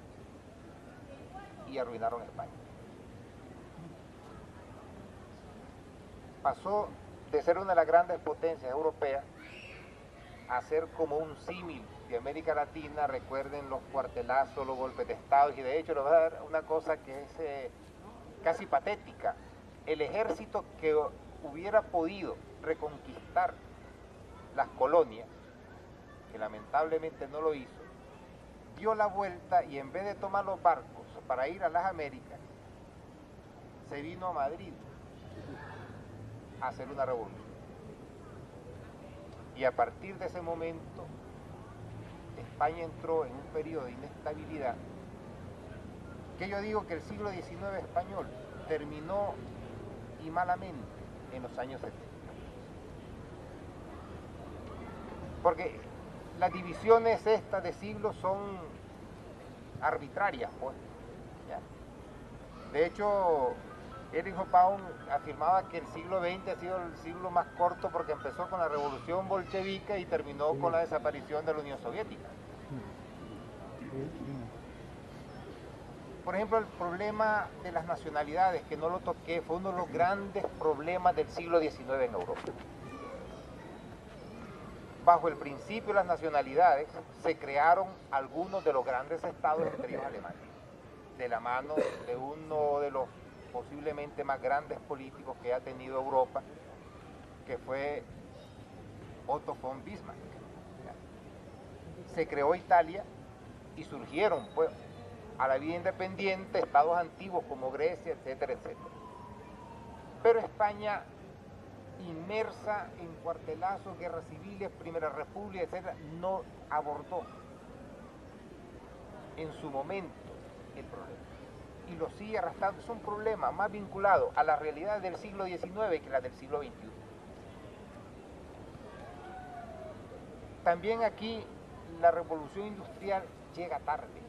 Speaker 2: y arruinaron España. Pasó de ser una de las grandes potencias europeas a ser como un símil de América Latina. Recuerden los cuartelazos, los golpes de Estado, y de hecho les voy a dar una cosa que es casi patética. El ejército que hubiera podido reconquistar las colonias, que lamentablemente no lo hizo, dio la vuelta y en vez de tomar los barcos para ir a las Américas, se vino a Madrid a hacer una revolución. Y a partir de ese momento, España entró en un periodo de inestabilidad qué yo digo que el siglo XIX español terminó y malamente en los años 70? Porque las divisiones estas de siglos son arbitrarias, pues. ¿Ya? De hecho, Erich Hobsbawm afirmaba que el siglo XX ha sido el siglo más corto porque empezó con la revolución bolchevique y terminó con la desaparición de la Unión Soviética. Por ejemplo, el problema de las nacionalidades, que no lo toqué, fue uno de los grandes problemas del siglo XIX en Europa. Bajo el principio de las nacionalidades se crearon algunos de los grandes estados, entre ellos Alemania, de la mano de uno de los posiblemente más grandes políticos que ha tenido Europa, que fue Otto von Bismarck. Se creó Italia y surgieron, pues, a la vida independiente estados antiguos como Grecia, etcétera, etcétera. Pero España, inmersa en cuartelazos, guerras civiles, Primera República, etcétera, no abordó en su momento el problema. Y lo sigue arrastrando. Es un problema más vinculado a la realidad del siglo XIX que la del siglo XXI. También aquí la revolución industrial llega tarde,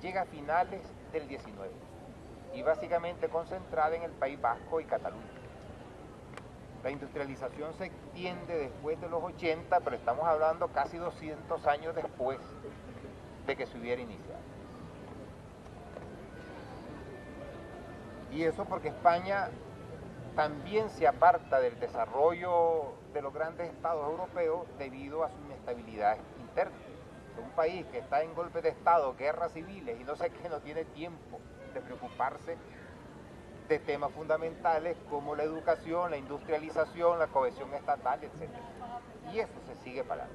Speaker 2: llega a finales del XIX y básicamente concentrada en el País Vasco y Cataluña. La industrialización se extiende después de los 80, pero estamos hablando casi 200 años después de que se hubiera iniciado. Y eso porque España también se aparta del desarrollo de los grandes estados europeos debido a su inestabilidad interna. Es un país que está en golpe de estado, guerras civiles y no sé qué, no tiene tiempo de preocuparse de temas fundamentales como la educación, la industrialización, la cohesión estatal, etc. Y eso se sigue parando.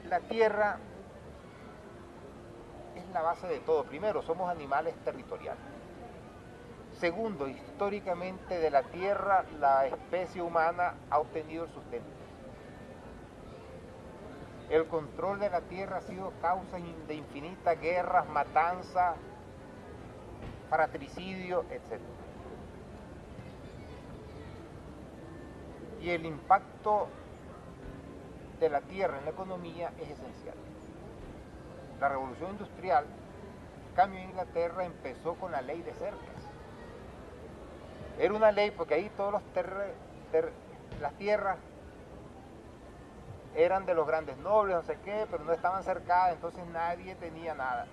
Speaker 2: La tierra es la base de todo. Primero, somos animales territoriales. Segundo, históricamente de la tierra la especie humana ha obtenido el sustento. El control de la tierra ha sido causa de infinitas guerras, matanzas, fratricidio, etc. Y el impacto de la tierra en la economía es esencial. La revolución industrial, en cambio en Inglaterra, empezó con la ley de cercas. Era una ley porque ahí todos las tierras eran de los grandes nobles, no sé qué, pero no estaban cercadas, entonces nadie tenía nada.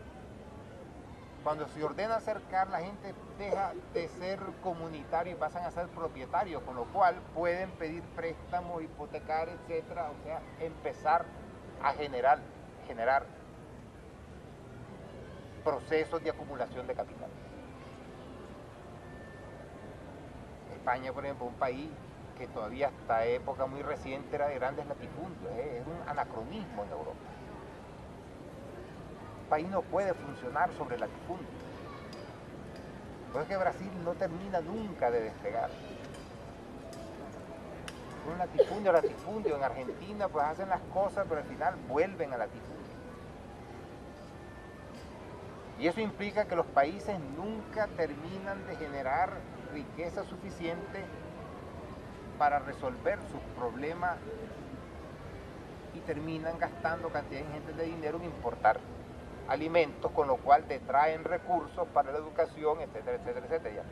Speaker 2: Cuando se ordena cercar, la gente deja de ser comunitario y pasan a ser propietarios, con lo cual pueden pedir préstamos, hipotecar, etcétera, o sea, empezar a generar procesos de acumulación de capital. España, por ejemplo, un país que todavía hasta época muy reciente era de grandes latifundios, es un anacronismo en Europa. El país no puede funcionar sobre latifundios. Por eso es que Brasil no termina nunca de despegar. Un latifundio, en Argentina pues hacen las cosas, pero al final vuelven a latifundio. Y eso implica que los países nunca terminan de generar riqueza suficiente para resolver sus problemas y terminan gastando cantidades ingentes de dinero en importar alimentos, con lo cual detraen recursos para la educación, etcétera, etcétera, etcétera.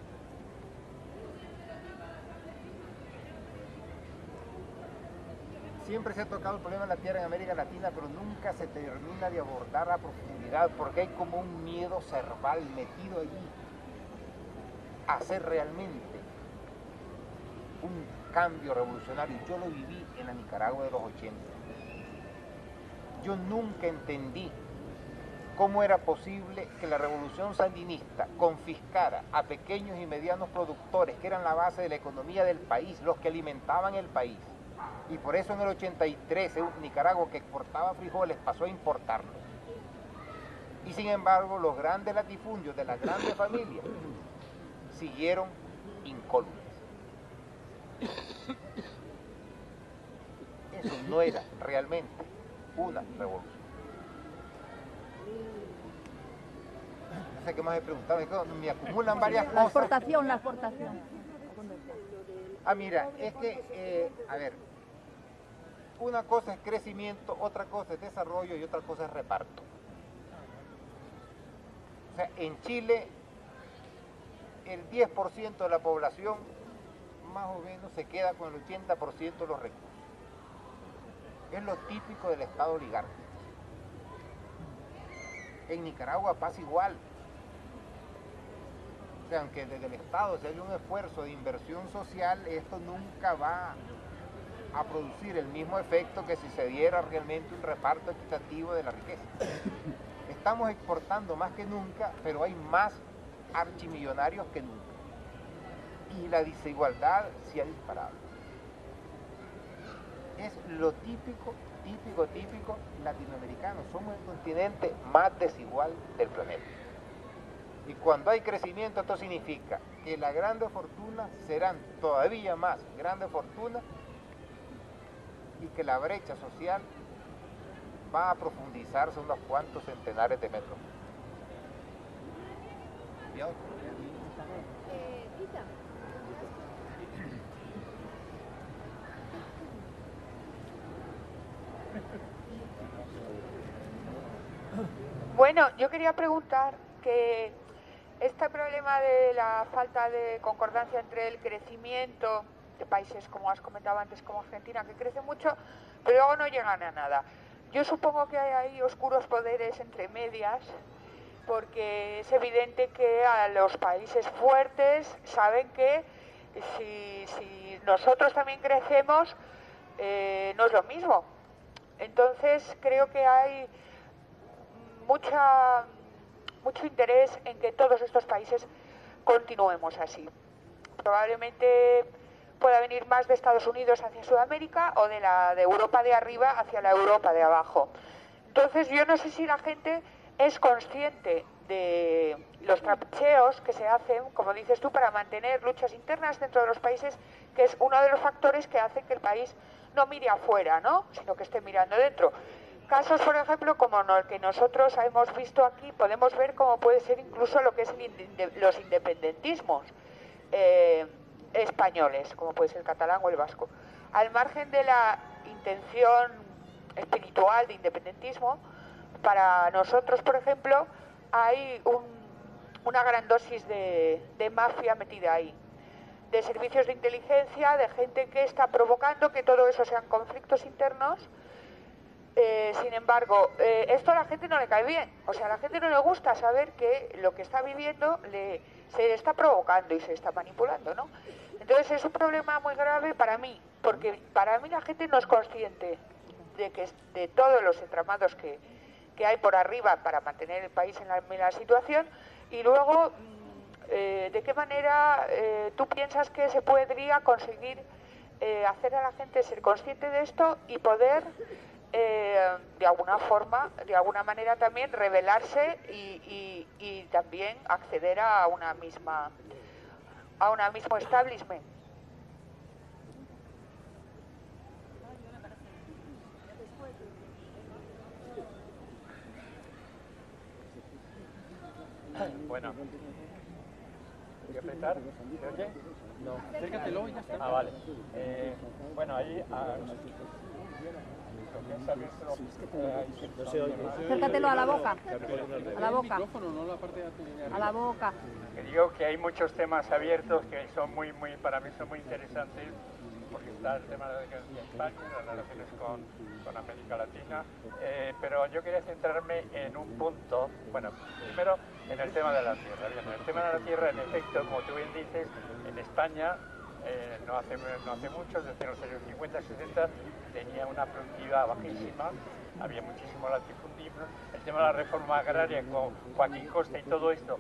Speaker 2: Siempre se ha tocado el problema de la tierra en América Latina, pero nunca se termina de abordar a profundidad, porque hay como un miedo cerval metido allí a hacer realmente un cambio revolucionario. Yo lo viví en la Nicaragua de los 80. Yo nunca entendí cómo era posible que la revolución sandinista confiscara a pequeños y medianos productores, que eran la base de la economía del país, los que alimentaban el país. Y por eso en el 83 Nicaragua, que exportaba frijoles, pasó a importarlos. Y sin embargo, los grandes latifundios de las grandes familias siguieron incólumes. Eso no era realmente una revolución. No sé qué más he preguntado, es que me acumulan varias
Speaker 6: La
Speaker 2: cosas.
Speaker 6: exportación, la exportación.
Speaker 2: Ah, mira, es que, a ver, una cosa es crecimiento, otra cosa es desarrollo y otra cosa es reparto. O sea, en Chile, el 10% de la población más o menos se queda con el 80% de los recursos. Es lo típico del Estado oligárquico. En Nicaragua pasa igual. O sea, aunque desde el Estado se haga un esfuerzo de inversión social, esto nunca va a producir el mismo efecto que si se diera realmente un reparto equitativo de la riqueza. Estamos exportando más que nunca, pero hay más archimillonarios que nunca. Y la desigualdad se ha disparado. Es lo típico latinoamericano. Somos el continente más desigual del planeta. Y cuando hay crecimiento, esto significa que las grandes fortunas serán todavía más grandes fortunas y que la brecha social va a profundizarse unos cuantos centenares de metros. ¿Vio?
Speaker 7: Bueno, yo quería preguntar que este problema de la falta de concordancia entre el crecimiento de países, como has comentado antes, como Argentina, que crece mucho, pero luego no llegan a nada. Yo supongo que hay ahí oscuros poderes entre medias, porque es evidente que a los países fuertes saben que si nosotros también crecemos, no es lo mismo. Entonces creo que hay mucho interés en que todos estos países continuemos así. Probablemente pueda venir más de Estados Unidos hacia Sudamérica o de Europa de arriba hacia la Europa de abajo. Entonces yo no sé si la gente es consciente de los trapicheos que se hacen, como dices tú, para mantener luchas internas dentro de los países, que es uno de los factores que hace que el país no mire afuera, ¿no?, sino que esté mirando dentro. Casos, por ejemplo, como el que nosotros hemos visto aquí, podemos ver cómo puede ser incluso lo que es los independentismos españoles, como puede ser el catalán o el vasco. Al margen de la intención espiritual de independentismo, para nosotros, por ejemplo, hay una gran dosis de mafia metida ahí, de servicios de inteligencia, de gente que está provocando que todo eso sean conflictos internos. Sin embargo, esto a la gente no le cae bien. O sea, a la gente no le gusta saber que lo que está viviendo se le está provocando y se está manipulando, ¿no? Entonces es un problema muy grave para mí, porque para mí la gente no es consciente de todos los entramados que hay por arriba para mantener el país en la situación, y luego de qué manera tú piensas que se podría conseguir hacer a la gente ser consciente de esto y poder de alguna forma, de alguna manera también rebelarse y también acceder a un mismo establishment.
Speaker 3: Bueno, ¿voy a apretar? ¿Se oye? No. Acércatelo y ya está. Ah, vale. Bueno, ahí
Speaker 6: Acércatelo a la boca. A la boca. A la boca.
Speaker 3: Que digo que hay muchos temas abiertos que son para mí son muy interesantes, porque está el tema de la democracia en España, las relaciones con América Latina, pero yo quería centrarme en un punto, bueno, primero en el tema de la tierra. Bien, en el tema de la tierra, en efecto, como tú bien dices, en España no hace mucho, desde los años 50-60, tenía una productividad bajísima, había muchísimo latifundismo. El tema de la reforma agraria con Joaquín Costa y todo esto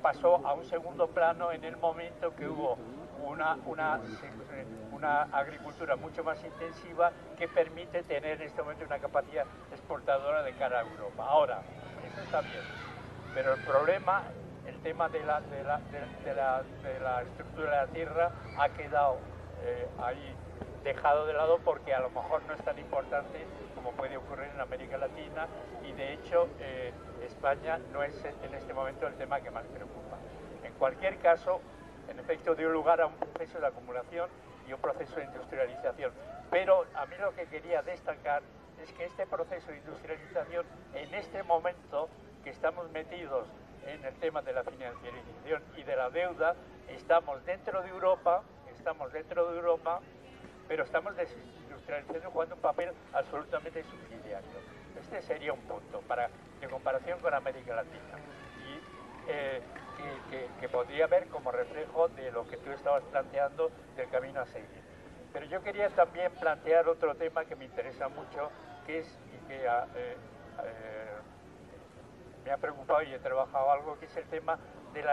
Speaker 3: pasó a un segundo plano en el momento que hubo una agricultura mucho más intensiva que permite tener en este momento una capacidad exportadora de cara a Europa. Ahora, eso está bien, pero el problema, el tema de la estructura de la tierra ha quedado ahí dejado de lado porque a lo mejor no es tan importante como puede ocurrir en América Latina, y de hecho España no es en este momento el tema que más preocupa. En cualquier caso, en efecto dio lugar a un proceso de acumulación y un proceso de industrialización, pero a mí lo que quería destacar es que este proceso de industrialización, en este momento que estamos metidos en el tema de la financiarización y de la deuda, estamos dentro de Europa, pero estamos desindustrializando, jugando un papel absolutamente subsidiario. Este sería un punto de comparación con América Latina, y que podría ver como reflejo de lo que tú estabas planteando del camino a seguir. Pero yo quería también plantear otro tema que me interesa mucho, que es, y que me ha preocupado y he trabajado algo, que es el tema de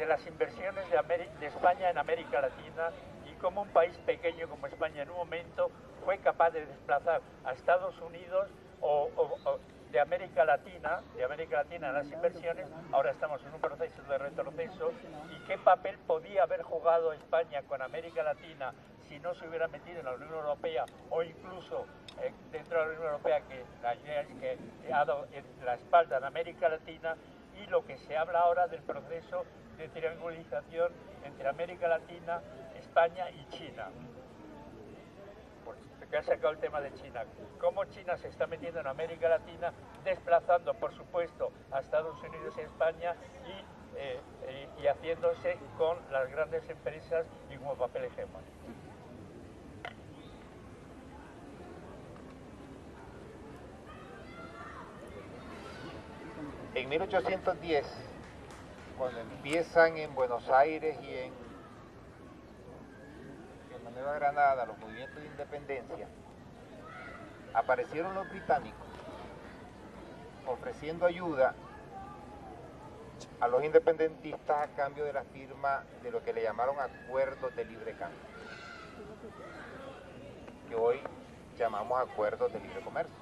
Speaker 3: las inversiones de España en América Latina, y cómo un país pequeño como España en un momento fue capaz de desplazar a Estados Unidos o de América Latina las inversiones. Ahora estamos en un proceso de retroceso, y qué papel podía haber jugado España con América Latina si no se hubiera metido en la Unión Europea, o incluso dentro de la Unión Europea, que la idea es que ha dado la espalda en América Latina, y lo que se habla ahora del proceso de triangulización entre América Latina, España y China. Pues que ha sacado el tema de China. Cómo China se está metiendo en América Latina, desplazando, por supuesto, a Estados Unidos y España, y haciéndose con las grandes empresas y como papel hegemónico.
Speaker 2: En 1810, cuando empiezan en Buenos Aires y en la Nueva Granada los movimientos de independencia, aparecieron los británicos ofreciendo ayuda a los independentistas a cambio de la firma de lo que le llamaron acuerdos de libre cambio, que hoy llamamos acuerdos de libre comercio.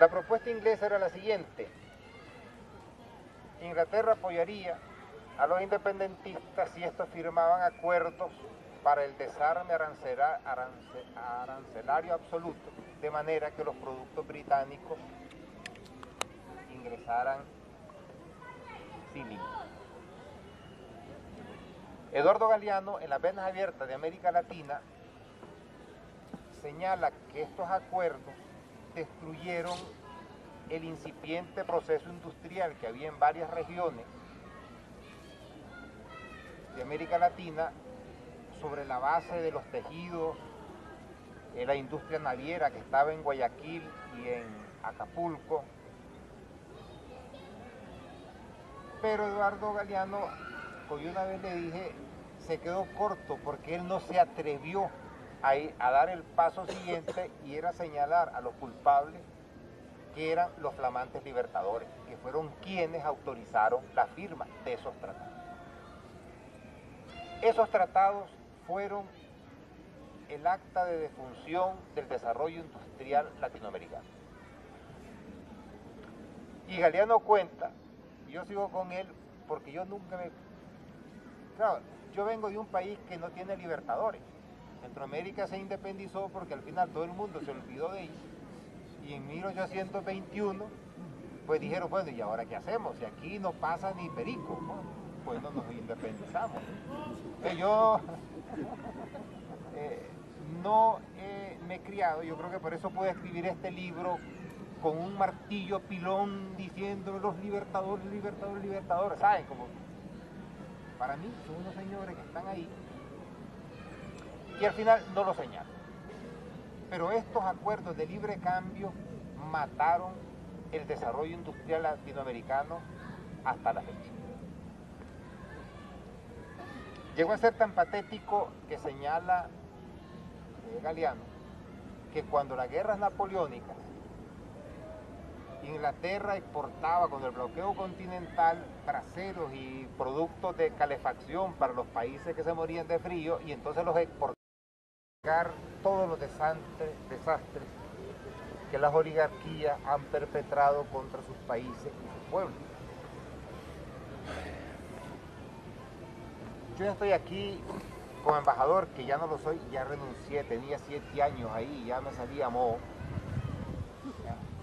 Speaker 2: La propuesta inglesa era la siguiente: Inglaterra apoyaría a los independentistas si estos firmaban acuerdos para el desarme arancelario absoluto, de manera que los productos británicos ingresaran sin límite. Eduardo Galeano, en las venas abiertas de América Latina, señala que estos acuerdos destruyeron el incipiente proceso industrial que había en varias regiones de América Latina sobre la base de los tejidos, la industria naviera que estaba en Guayaquil y en Acapulco. Pero Eduardo Galeano, como yo una vez le dije, se quedó corto porque él no se atrevió a dar el paso siguiente, y era señalar a los culpables, que eran los flamantes libertadores, que fueron quienes autorizaron la firma de esos tratados. Esos tratados fueron el acta de defunción del desarrollo industrial latinoamericano. Y Galeano cuenta, yo sigo con él porque yo nunca me... Claro, yo vengo de un país que no tiene libertadores. Centroamérica se independizó porque al final todo el mundo se olvidó de ellos, y en 1821 pues dijeron, bueno, ¿y ahora qué hacemos? Si aquí no pasa ni perico, ¿no? Pues no nos independizamos. Yo no me he criado, yo creo que por eso puedo escribir este libro con un martillo pilón diciendo los libertadores, libertadores, libertadores, ¿saben? Como para mí son unos señores que están ahí y al final no lo señalan. Pero estos acuerdos de libre cambio mataron el desarrollo industrial latinoamericano hasta la fecha. Llegó a ser tan patético que señala Galeano que cuando las guerras napoleónicas, Inglaterra exportaba con el bloqueo continental braseros y productos de calefacción para los países que se morían de frío, y entonces los exportaba todos los desastres que las oligarquías han perpetrado contra sus países y sus pueblos. Yo estoy aquí como embajador, que ya no lo soy, ya renuncié, tenía 7 años ahí, ya me salía moho.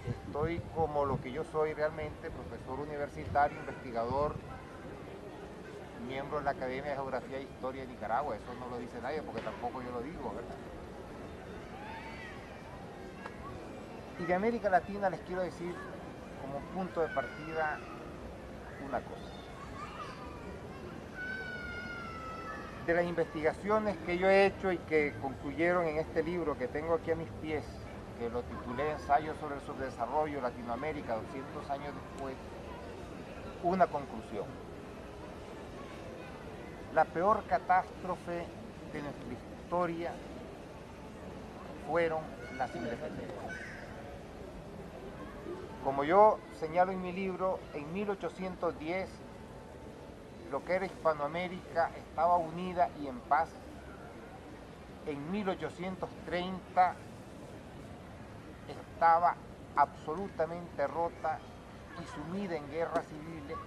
Speaker 2: Estoy como lo que yo soy realmente, profesor universitario, investigador, miembro de la Academia de Geografía e Historia de Nicaragua. Eso no lo dice nadie porque tampoco yo lo digo, ¿verdad? Y de América Latina les quiero decir como punto de partida una cosa. De las investigaciones que yo he hecho y que concluyeron en este libro que tengo aquí a mis pies, que lo titulé Ensayo sobre el subdesarrollo Latinoamérica 200 años después, una conclusión. La peor catástrofe de nuestra historia fueron las independencias. Como yo señalo en mi libro, en 1810 lo que era Hispanoamérica estaba unida y en paz. En 1830 estaba absolutamente rota y sumida en guerras civiles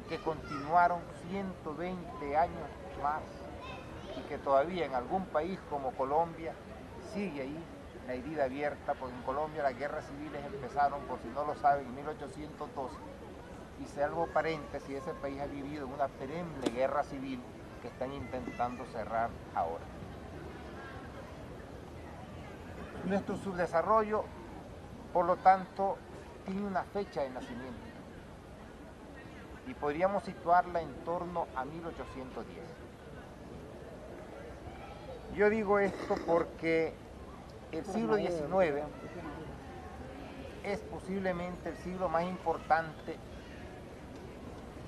Speaker 2: que continuaron 120 años más y que todavía en algún país como Colombia sigue ahí la herida abierta, porque en Colombia las guerras civiles empezaron, por si no lo saben, en 1812, y salvo paréntesis, ese país ha vivido una perenne guerra civil que están intentando cerrar ahora. Nuestro subdesarrollo, por lo tanto, tiene una fecha de nacimiento y podríamos situarla en torno a 1810. Yo digo esto porque el siglo XIX es posiblemente el siglo más importante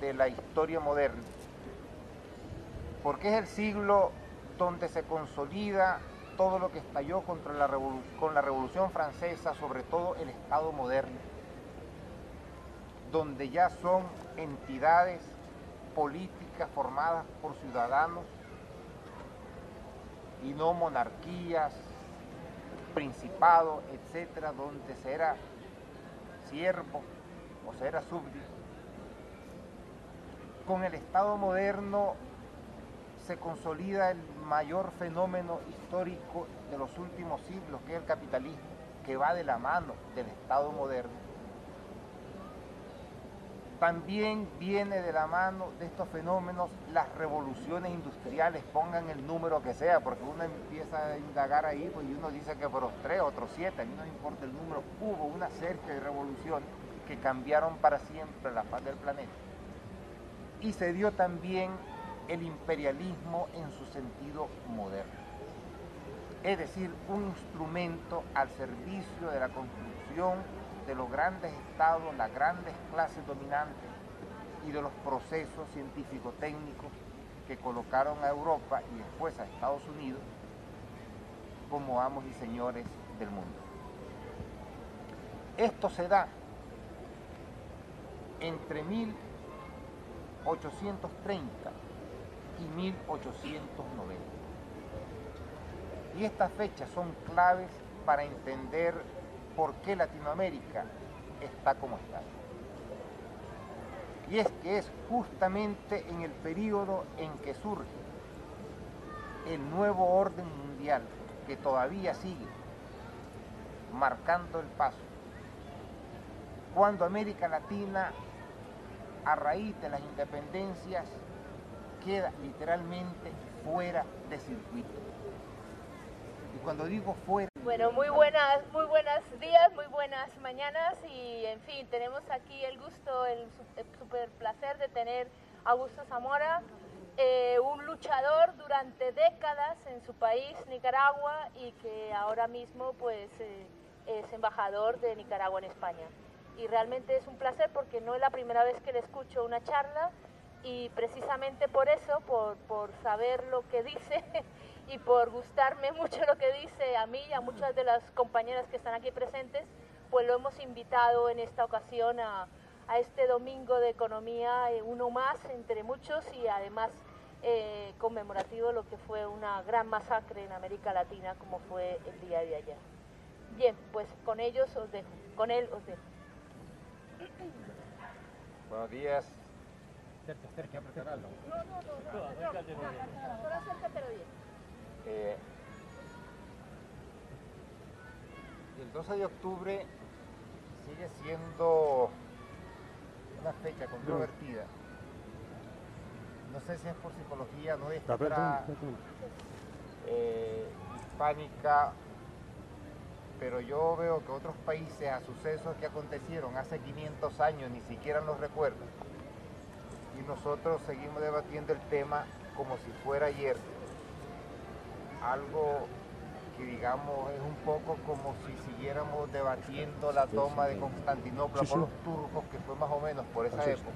Speaker 2: de la historia moderna, porque es el siglo donde se consolida todo lo que estalló con la Revolución Francesa, sobre todo el Estado moderno, donde ya son entidades políticas formadas por ciudadanos y no monarquías, principados, etcétera, donde se era siervo o se era súbdito. Con el Estado moderno se consolida el mayor fenómeno histórico de los últimos siglos, que es el capitalismo, que va de la mano del Estado moderno. También viene de la mano de estos fenómenos las revoluciones industriales, pongan el número que sea, porque uno empieza a indagar ahí, pues, y uno dice que fueron 3, otros 7, a mí no me importa el número. Hubo una serie de revoluciones que cambiaron para siempre la faz del planeta. Y se dio también el imperialismo en su sentido moderno, es decir, un instrumento al servicio de la construcción de los grandes estados, las grandes clases dominantes y de los procesos científico-técnicos que colocaron a Europa y después a Estados Unidos como amos y señores del mundo. Esto se da entre 1830 y 1890. Y estas fechas son claves para entender por qué Latinoamérica está como está. Y es que es justamente en el periodo en que surge el nuevo orden mundial, que todavía sigue marcando el paso, cuando América Latina, a raíz de las independencias, queda literalmente fuera de circuito. Y cuando digo fuera...
Speaker 1: Bueno, muy buenos días, muy buenas mañanas y en fin, tenemos aquí el gusto, el super placer de tener a Augusto Zamora, un luchador durante décadas en su país, Nicaragua, y que ahora mismo pues es embajador de Nicaragua en España. Y realmente es un placer porque no es la primera vez que le escucho una charla y precisamente por eso, por saber lo que dice y por gustarme mucho lo que dice a mí y a muchas de las compañeras que están aquí presentes, pues lo hemos invitado en esta ocasión a este domingo de economía, uno más entre muchos y además conmemorativo lo que fue una gran masacre en América Latina como fue el día de ayer. Bien, pues con ellos os dejo, con él os dejo.
Speaker 2: Buenos días
Speaker 1: Solo acércatelo bien.
Speaker 2: El 12 de octubre sigue siendo una fecha controvertida. No sé si es por psicología nuestra hispánica, pero yo veo que otros países a sucesos que acontecieron hace 500 años ni siquiera los recuerdan. Y nosotros seguimos debatiendo el tema como si fuera ayer. Algo que digamos es un poco como si siguiéramos debatiendo la toma de Constantinopla por los turcos, que fue más o menos por esa época,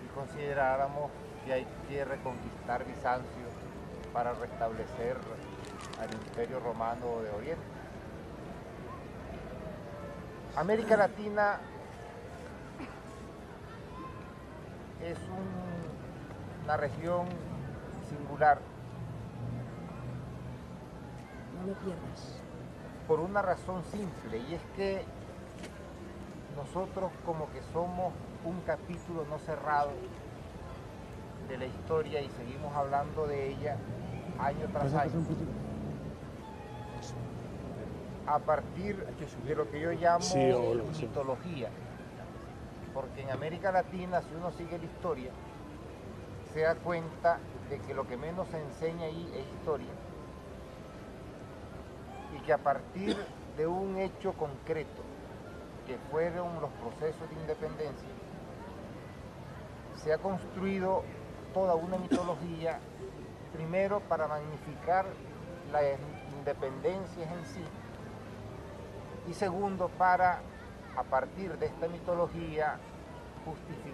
Speaker 2: y consideráramos que hay que reconquistar Bizancio para restablecer al Imperio Romano de Oriente. América Latina es una región singular.
Speaker 6: No lo pierdas.
Speaker 2: Por una razón simple, y es que nosotros como que somos un capítulo no cerrado de la historia y seguimos hablando de ella año tras año. A partir de lo que yo llamo mitología, porque en América Latina, si uno sigue la historia, se da cuenta de que lo que menos se enseña ahí es historia, y que a partir de un hecho concreto, que fueron los procesos de independencia, se ha construido toda una mitología, primero para magnificar las independencias en sí, y segundo para, a partir de esta mitología, justificar